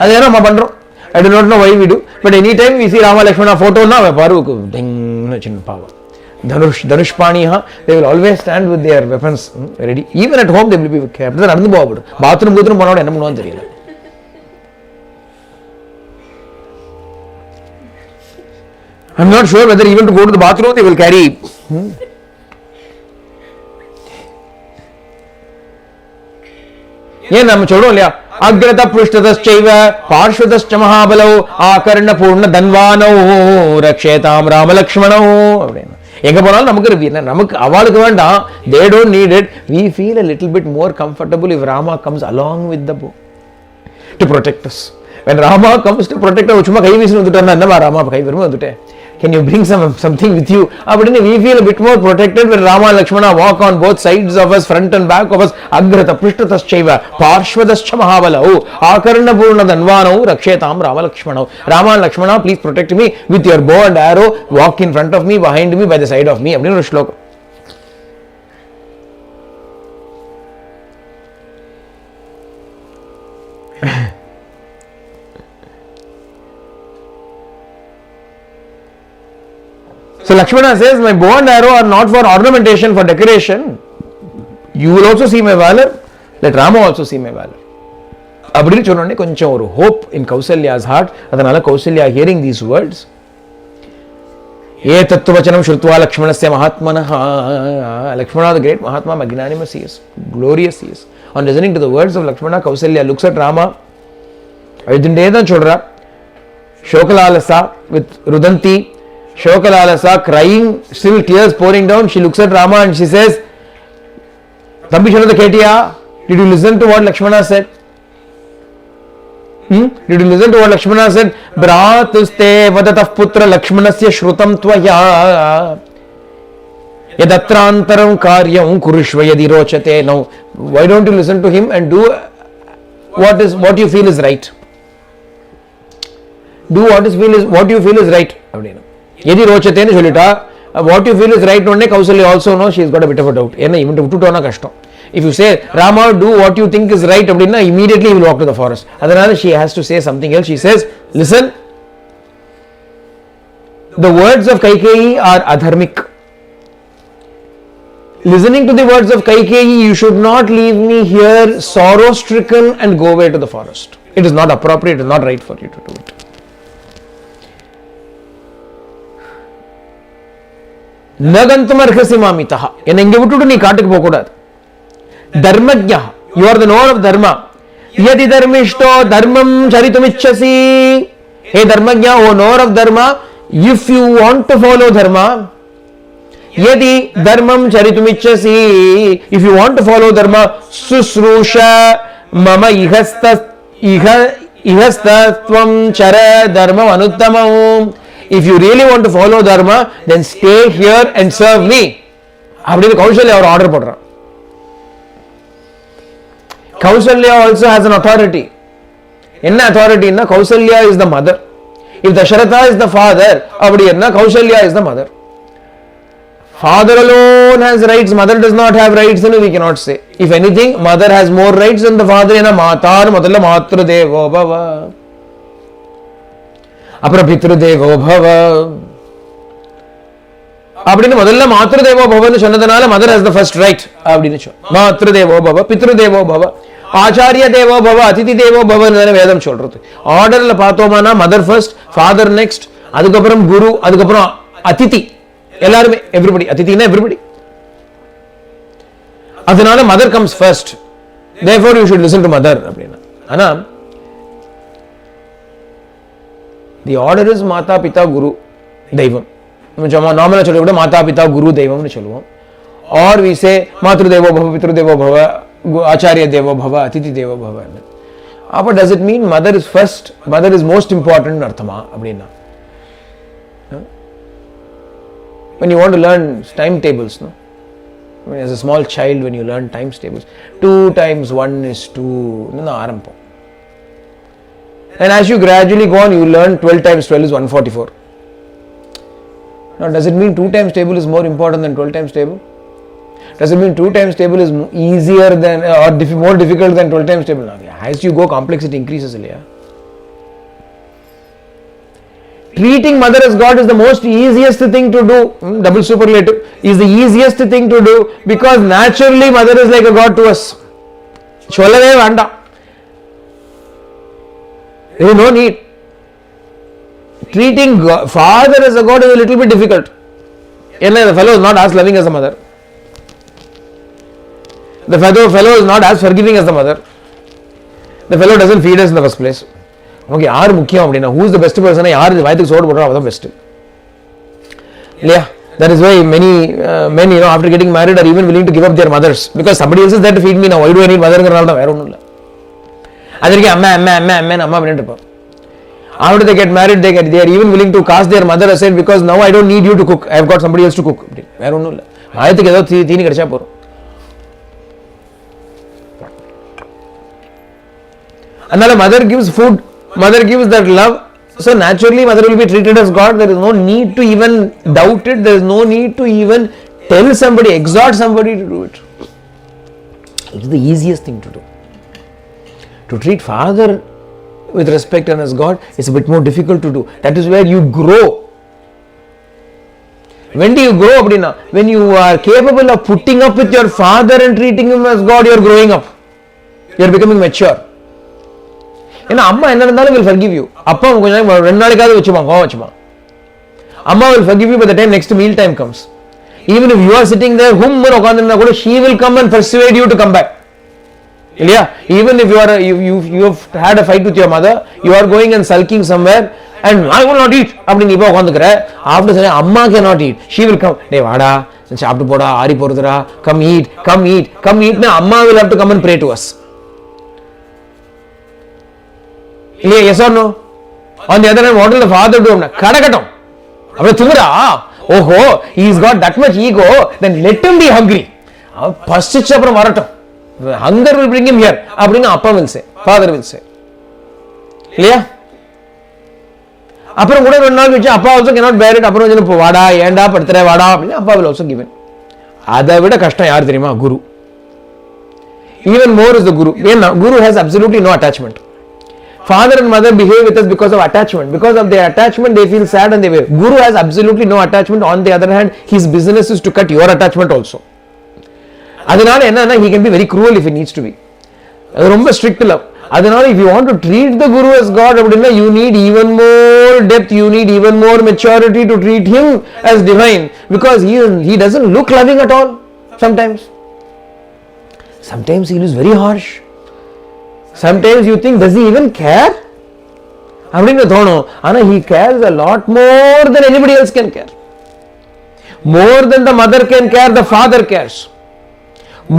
அது என்ன நம்ம பண்றோம்? I do not know why we do, but anytime we see Rama Lakshmana photo na paru ding chinna power. Dhanushpaniha, they will always stand with their weapons ready. Even at home, they will be kept. நடந்து போகப்படும். Bathroom போனோட என்ன பண்ணுவான்னு தெரியல. I'm not sure whether even to go to the bathroom they will carry. ஏன் நம்ம சொல்றோம் இல்லையா, அக்ரத புஷ்டதச்சைவ பார்ஷ்வதச்ச மகாபலோ ஆகர்ண பூர்ண தன்வானோ ரக்ஷேதாம் ராமலக்ஷ்மணோ அப்படின்னு எங்க போனாலும் நமக்கு அவளுக்கு வேண்டாம், they don't need it. We feel a little bit more comfortable if Rama comes along with the bow to protect us. When Rama comes to protect us, சும்மா கை வீசி வந்துட்டா என்னமா Rama கை வருமா வந்துட்டேன், can you bring something with you, அப்படின்னு we feel a bit more protected when Rama and Lakshmana walk on both sides of us, front and back of us. Agrata prishtataschaiva parshvadascha mahabalau akarna purna danvano rakshetam Rama Lakshmana. Rama and Lakshmana, please protect me with your bow and arrow, walk in front of me, behind me, by the side of me. அப்படின்னு ஒரு ஸ்லோகம். So Lakshmana says, my bow and arrow are not for ornamentation, for decoration. You will also see my valor. Let Rama also see my valor. அப்படின்னு சொன்னோடனே கொஞ்சம் ஒரு hope in Kausalya's heart. அதனால Kausalya hearing these words, ஏதத்து வச்சனம் ஸ்ருத்வா லக்ஷ்மணஸ்ய மகாத்மனஹ, Lakshmana the great Mahatma, magnanimous he is, glorious he is. On listening to the words of Lakshmana, Kausalya looks at Rama, அழுதுண்டே தான் சொல்றா. Shokalalasa with Rudanti, Shokalalasa crying, still tears pouring down. She looks at Rama and she says, Thambi Sharada Ketiya, did you listen to what Lakshmana said? Did you listen to what Lakshmana said? Bratuste vadatah putra Lakshmanasya shrutam tvaya yadatrantaram karyam kurushva yadi rochate. Now, why don't you listen to him and do what you feel is right? Do what you feel is right. Yadi rochate nu sollita, what you feel is right onne Kausalya also knows she has got a bit of a doubt. Enna ivan vittutona kashtam. If you say Rama, do what you think is right, அப்படின்னா immediately he will walk to the forest. அதனால she has to say something else. She says, listen, the words of Kaikeyi are adharmic. Listening to the words of Kaikeyi, you should not leave me here sorrow stricken and go away to the forest. It is not appropriate, it is not right for you to do it. Nagantum arhasi mamitaha. என்னை இங்க விட்டுட்டு நீ காட்டுக்கு போக கூடாது. Dharmajna, you are the knower of dharma. Yadi dharmishto dharmam charitumicchasi. Hey Dharmajna, O knower of dharma, if you want to follow dharma, yadi dharmam charitumicchasi, if you want to follow dharma, susrusha mama ihastatvam chara dharmam anuttamam. If you really want to follow dharma, then stay here and serve me. அப்படின்னு கௌசல்யா ஒரு order போடுறான். Kausalya also has an authority. Enna authority na? Kausalya is the mother. If Dasharatha is the father, அப்படின்னா Kausalya is the mother. Father alone has rights, mother does not have rights, and we cannot say. If anything, mother has more rights than the father. Enna matar madalla matru devo bhava, apra pitru devo bhava. அப்படின்னு முதல்ல மாத்ரு தேவோ பவன்னு சொன்னதுனால mother has the first right அப்படின்னு சொல். மாத்ரு தேவோ பவ, பித்ரு தேவோ பவ, ஆச்சாரிய தேவோ பவ, அதிதி தேவோ பவன்னு வேதம் சொல்றது. ஆர்டர்ல பார்த்தோம்னா மதர் ஃபர்ஸ்ட், ஃபாதர் நெக்ஸ்ட், அதுக்கப்புறம் குரு, அதுக்கப்புறம் அதிதி, எல்லாருமே எவ்ரிபடி. அதிதினா எவ்ரிபடி. அதனால mother comes first. therefore you should listen to mother அப்படினா. ஆனா the order is மாதா பிதா குரு தெய்வம். நார்மலா சொல்ல கூட மாதா பிதா குரு தெய்வம்னு சொல்லுவோம். ஆர் வி சே மாத்ரு தேவோ பவ, பித்ரு தேவோ பவ, ஆச்சாரிய தேவோ பவ, அதிதி தேவோ பவ. அப்ப does it mean mother is first, mother is most important அர்த்தமா அப்படின்னா? When you want to learn time tables, no? I mean, as a small child, when you learn times tables, 2 times 1 is 2 ன்னு ஆரம்பம். And as you gradually go on, you learn 12 times 12 is 144. Now, does it mean 2 times table is more important than 12 times table? Does it mean 2 times table is easier than or more difficult than 12 times table? Now, as you go, complexity increases. Treating mother as God is the most easiest thing to do. Double superlative is the easiest thing to do because naturally mother is like a God to us. Cholave vanda. There is no need. Treating father as a God is a little bit difficult. The fellow is not as loving as the mother. The fellow is not as forgiving as the mother. The fellow doesn't feed us in the first place. Okay, yaar mukkiyam appadina, who is the best person? Yaar vaythukku sodu podra avadha best. Yeah, that is why many men, after getting married are even willing to give up their mothers because somebody else is there to feed me now. Why do I need mother ங்கறனால தான் வேற ஒண்ணும் இல்ல. அதற்கு அம்மா அப்படினு இருப்பாங்க. After they get married, they are even willing to cast their mother aside because now I don't need you to cook. I have got somebody else to cook. வேற ஒண்ணும் இல்ல. ஆயத்துக்கு ஏதோ தீனி கிடைச்சா போறோம். அதனால mother gives food, mother gives that love, so naturally mother will be treated as God. There is no need to even doubt it. There is no need to even tell somebody, exhort somebody to do it. It is the easiest thing to do. To treat father with respect and as God is a bit more difficult to do. That is where you grow. When do you grow appadina? When you are capable of putting up with your father and treating him as God, you are growing up. You are becoming mature. ஏன்னா அம்மா என்ன இருந்தாலும் will forgive you. அப்பா கொஞ்சம் 2 நாளைக்காவது வச்சுப்பாங்க, கோவம் வச்சுப்பாங்க. அம்மா will forgive you by the time next meal time comes. Even if you are sitting there humman உட்கார்ந்திருந்தா கூட she will come and persuade you to come back. இல்லையா? Even if you have had a fight with your mother, you are going and sulking somewhere and I will not eat அப்படின்னு இப்போ உட்காந்துக்கிற, after saying அம்மா cannot eat, she will come, டேய் வாடா சாப்பிட்டு போடா, ஆறி போறதுடா, come eat, come eat, come eat னா அம்மா will have to come and pray to us. இல்லையா? Yes or no? On the other hand, what will the father do? கடகட்டும் அப்படியே துங்குறா, ஓஹோ he has got that much ego, then let him be hungry. பசிச்சு அப்புறம் வரட்டும், hunger will bring him here அப்படின்னு அப்பா will say, father will say. இல்லையா? அப்புறம் கூட 2 நாள் கழிச்சு அப்பா also cannot bear it, அப்புறம் வந்து வாடா ஏண்டா படுத்துற வாடா அப்படின்னு அப்பா will also give in. அதை விட கஷ்டம் யார் தெரியுமா? குரு. Even more is the guru. ஏன்னா guru has absolutely no attachment. Father and mother behave with us because of attachment. Because of their attachment, they feel sad and they wave. Guru has absolutely no attachment. On the other hand, his business is to cut your attachment also. அதனால என்னன்னா, he can be very cruel if he needs to be. அது ரொம்ப strict love. அதனால if you want to treat the guru as God, அப்படின்னா you need even more depth, you need even more maturity to treat him as divine, because he doesn't look loving at all. Sometimes he is very harsh. Sometimes you think, does he even care? அப்படின்னு தோணும். ஆனா he cares a lot more than anybody else can care. More than the mother can care, the father cares.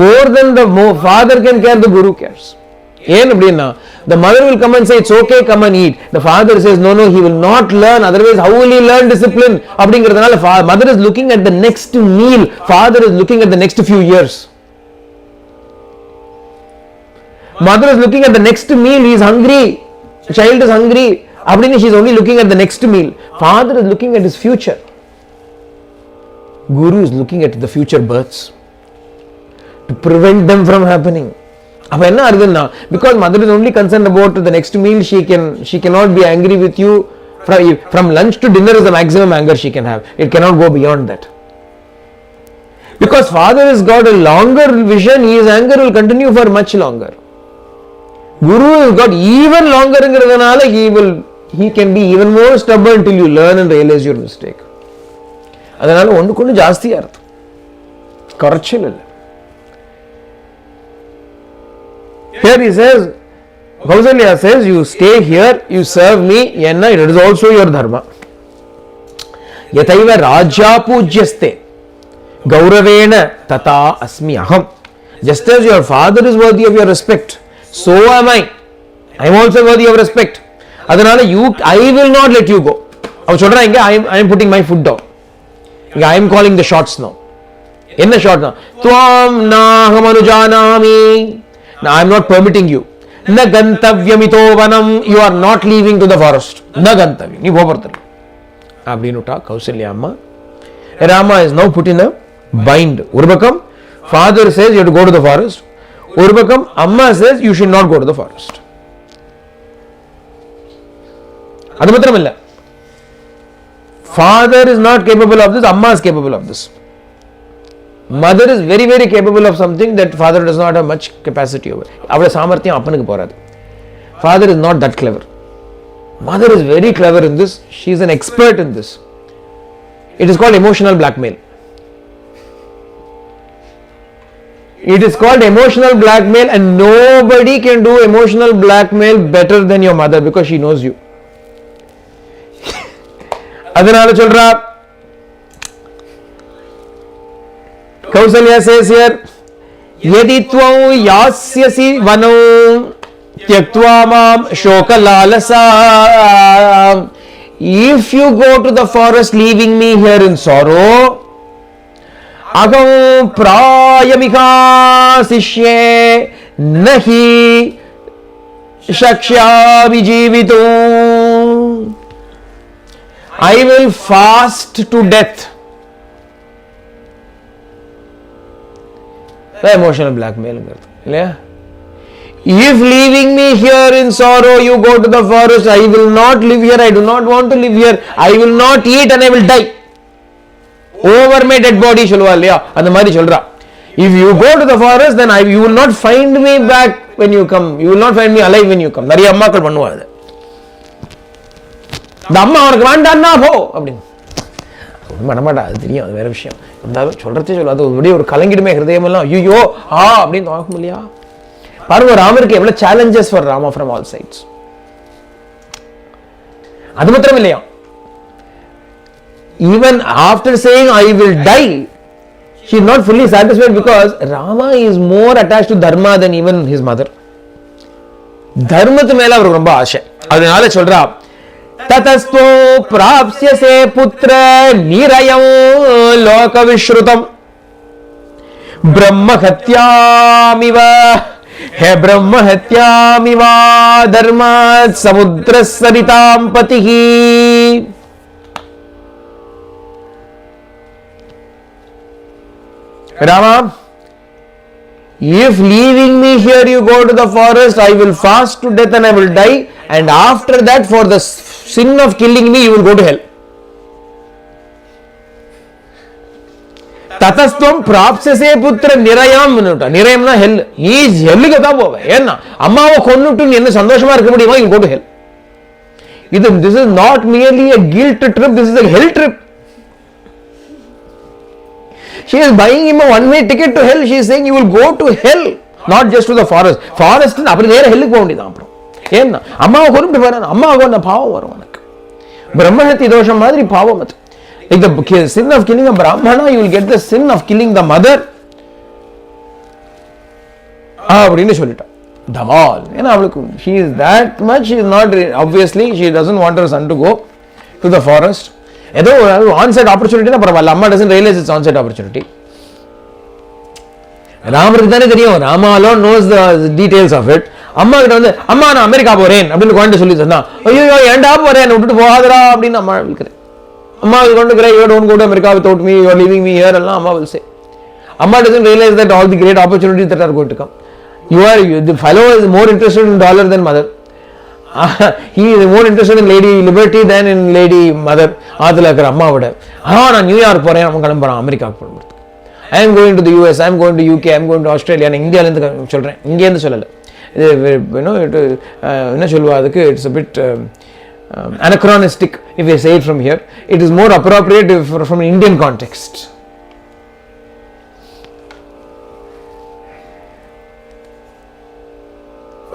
More than the father can care, the guru cares. ஏன் அப்படின்னா, the mother will come and say it's okay, come and eat. The father says no, he will not learn, otherwise how will he learn discipline? அப்படிங்கிறதுனால mother is looking at the next meal, father is looking at the next few years. Mother is looking at the next meal, he is hungry, the child is hungry, அப்படின்னா she is only looking at the next meal. Father is looking at his future. Guru is looking at the future births to prevent them from happening. அப்ப என்ன ஆகுதுன்னா, because mother is only concerned about the next meal, she cannot be angry with you. From lunch to dinner is the maximum anger she can have. It cannot go beyond that. Because father has got a longer vision, his anger will continue for much longer. Guru has got even longer ங்கிறதுனால he can be even more stubborn till you learn and realize your mistake. அதனால ஒண்ணுக்கு ஜாஸ்தியா இருக்கு, குறைச்சல் இல்லை. Here he says, Kausalya says, you stay here, you serve me, and it is also your dharma. Yathaiva rajya pujyaste gauravena tata asmi aham. Just as your father is worthy of your respect, so am I. I am also worthy of respect. அதனால I will not let you go. அவன் சொல்றான் இங்க, I am putting my foot down. இங்க I am calling the shots now. என்ன shot தான்? துவாம் நாஹம் அனுஜானாமி. Now I am not permitting you. Na gantavyamito vanam. You are not leaving to the forest. Na gantavyam. நீ போறது அப்படினுட்டா கௌசல்யா அம்மா. Rama is now put in a bind. ஒரு பக்கம் father says you have to go to the forest. ஒரு பக்கம் அம்மா says you should not go to the forest. அது மாத்திரம் இல்ல, father is not capable of this, amma is capable of this. Mother is very very capable of something that father does not have much capacity over. அவளோட சாமர்த்தியம் அப்பனுக்கு போறாது. Father is not that clever. Mother is very clever in this. She is an expert in this. It is called emotional blackmail. It is called emotional blackmail, and nobody can do emotional blackmail better than your mother because she knows you. அதனால சொல்றா, Kausalya says here, yadi tvam yasyasi vano tyaktva mam shokalalasa. If you go to the forest leaving me here in sorrow, agam prayamika sishye nahi shakshami jivitum. I will fast to death. Emotional blackmail. If leaving me here in sorrow you go to the forest, I will not live here, I do not want to live here, I will not eat and I will die. Over my dead body சொல்லுவா இல்லையா, அந்த மாதிரி சொல்றா. If you go to the forest, then you will not find me back when you come, you will not find me alive when you come. நிறைய அம்மாக்கள் பண்ணுவாங்க. இந்த அம்மா அவனுக்கு வேண்டான்னா போ அப்படின்னு பண்ணமாட்டா, அது தெரியும், அது வேற விஷயம். இருந்தாலும் சொல்றதே சொல்ல, அது அப்படியே ஒரு கலங்கிடுமே ஹிருதயம் எல்லாம், ஐயோ அப்படின்னு தோணும் இல்லையா? பாருங்க ராமருக்கு எவ்வளவு challenges for Rama from all sides. அது மாத்திரம் இல்லையா, even after saying I will die, she is not fully satisfied because Rama is more attached to dharma than even his mother. தர்மத்து மேல அவருக்கு ரொம்ப ஆசை. அதனால சொல்றா, ததஸ்தோ பிராப்ஸ்யசே புத்திர நிரயம் லோக விஸ்ருதம் பிரம்ம ஹத்யாமிவ ஹே பிரம்ம ஹத்யாமிவ தர்மாத் சமுத்திர சரிதாம் பதிஹி. Rama, if leaving me here you go to the forest, I will fast to death and I will die, and after that for the sin of killing me you will go to hell. ததஸ்துவம் பிராப்சசே புத்திர நிரயம். நிரயம்னா ஹெல். நீ ஹெல்லுக்கு தான் போவ. ஏன்னா அம்மாவை கொன்னுட்டு நீ என்ன சந்தோஷமா இருக்க முடியுமா? you go to hell. This is not merely a guilt trip, this is a hell trip. She is buying him a one-way ticket to hell. She is saying you will go to hell, not just to the forest. Forest அப்படி நேர ஹெல்லுக்கு போக வேண்டியதான். அப்புறம் ஏன்னா அம்மாவை கொண்டு போறான், அம்மாவுக்கு அந்த பாவம் வரும் உனக்கு. பிரம்மஹத்தி தோஷம் மாதிரி பாவம் அது. Like the sin of killing a Brahmana, you will get the sin of killing the mother. அப்படின்னு சொல்லிட்டான் தமால். ஏன்னா அவளுக்கு she is that much, she is not, obviously she doesn't want her son to go to the forest. ஏதோ ஒரு onsite opportunity தான் பரவாயில்ல. அம்மா doesn't realise it's onsite opportunity. ராமருக்கு தானே தெரியும், Rama alone knows the details of it. அம்மா கிட்ட வந்து அம்மா நான் அமெரிக்கா போறேன் அப்படின்னு குழந்தை சொல்லி சொன்னா, ஐயோ ஏன்டா போறேன் என்ன விட்டுட்டு போகாதடா அப்படின்னு அம்மா இருக்கிறேன். அம்மா கொண்டு இருக்கிறேன், you don't go to America without me, you are leaving me here எல்லாம் அம்மா வில் சே. அம்மா doesn't realise that all the great opportunities that are going to come. The fellow is more interested in dollar than mother. He is more interested in lady liberty than in lady mother. ஆத்துல இருக்கிற அம்மாவோட நான் New York போறேன், அவன் கிளம்புறான் அமெரிக்காவுக்கு போகிறதுக்கு. I am going to the US, I am going to UK, I am going to Australia. நான் இந்தியாவிலேருந்து சொல்கிறேன், இங்கேருந்து சொல்லலை. இது என்ன சொல்லுவா அதுக்கு, it's a bit anachronistic if I say it from here. It is more appropriate from an Indian context.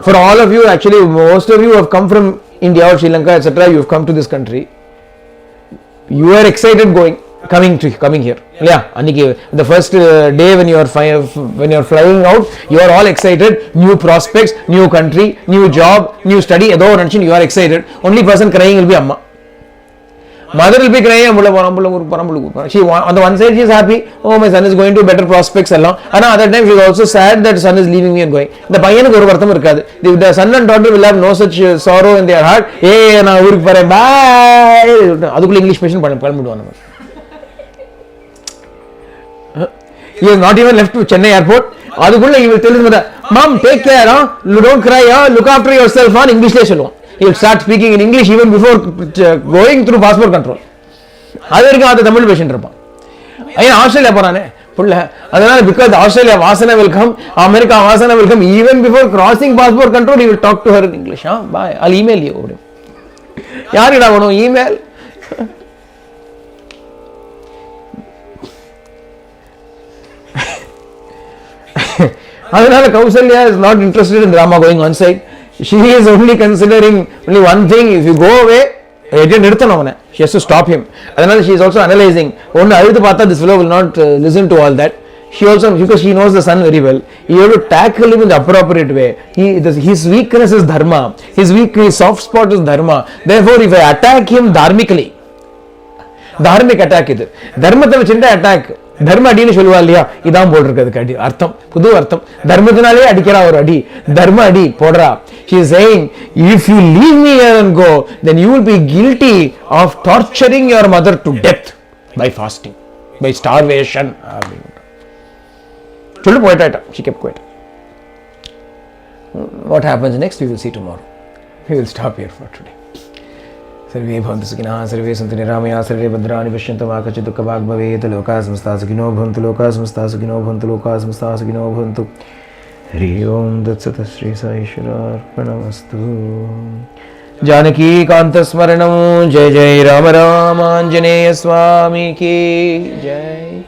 For all of you, actually most of you have come from India or Sri Lanka, etc. You have come to this country. You are excited coming here. Yeah, Aniki, the first day when you are flying out, you are all excited. New prospects, new country, new job, new study. You are excited. Only person crying will be Amma. Mother will be crying. She on the one side she is happy. Oh, my son is going to better prospects. And on the other time she is also sad that son is leaving me and going. The பையனுக்கு ஒரு வருத்தம் இருக்காது. The son and daughter will have no such sorrow in their heart. Hey, நான் ஊருக்கு போறேன், bye. அதுக்குள்ள English பேசணும் கிளம்பிடுவாங்க. He has not even left to Chennai airport. அதுக்குள்ள he will tell his mother, mom take care, don't cry, look after yourself. இங்கிலீஷ்லேயே சொல்லுவான். He will start speaking in English even before going through passport control. அது வரைக்கும் அது தமிழ் பேசிட்டு இருப்பான். ஐயா Australia போறானே புள்ள, அதனால because Australia வாசனை will come, America வாசனை will come, even before crossing passport control he will talk to her in English. Bye, I'll email you. யாருடா வேணும் email? அதனால Kausalya is not interested in Rama going on site. She is only considering only one thing: if you go away, நிறுத்தணும் அவனை. She has to stop him. அதனால she is also analyzing. ஒன்னு அழுது பார்த்தா this fellow will not listen to all that. She also, because she knows the son very well, you have to tackle him in the appropriate way. His weakness is dharma. His soft spot is dharma. Therefore, if I attack him dharmically, dharmic attack இது தர்மத்தை வச்சுட்டு attack. தர்ம அடின்னு சொல்லுவா இல்லையா, இதான் போல் இருக்கு அதுக்கு அடி அர்த்தம், புது அர்த்தம். தர்மத்தினாலே அடிக்கிறா ஒரு அடி, தர்ம அடி போடுறா. She is saying, if you leave me here and go, then you will be guilty of torturing your mother to death by fasting, by starvation. சொல்லு போயிட்டா. She kept quiet. What happens next we will see tomorrow. We will stop here for today. सर्वे भवन्तु सुखिनः, सर्वे सन्तु निरामयाः, सर्वे भद्राणि पश्यन्तु मा कश्चित् दुःखभाग् भवेत्. लोकाः समस्ताः सुखिनो भवन्तु, लोकाः समस्ताः सुखिनो भवन्तु, लोकाः समस्ताः सुखिनो भवन्तु. हरि ओम तत्सत श्री साईश्वरार्पणमस्तु। जानकी कांत स्मरणं जय जय राम राम। आंजनेय स्वामी की जय।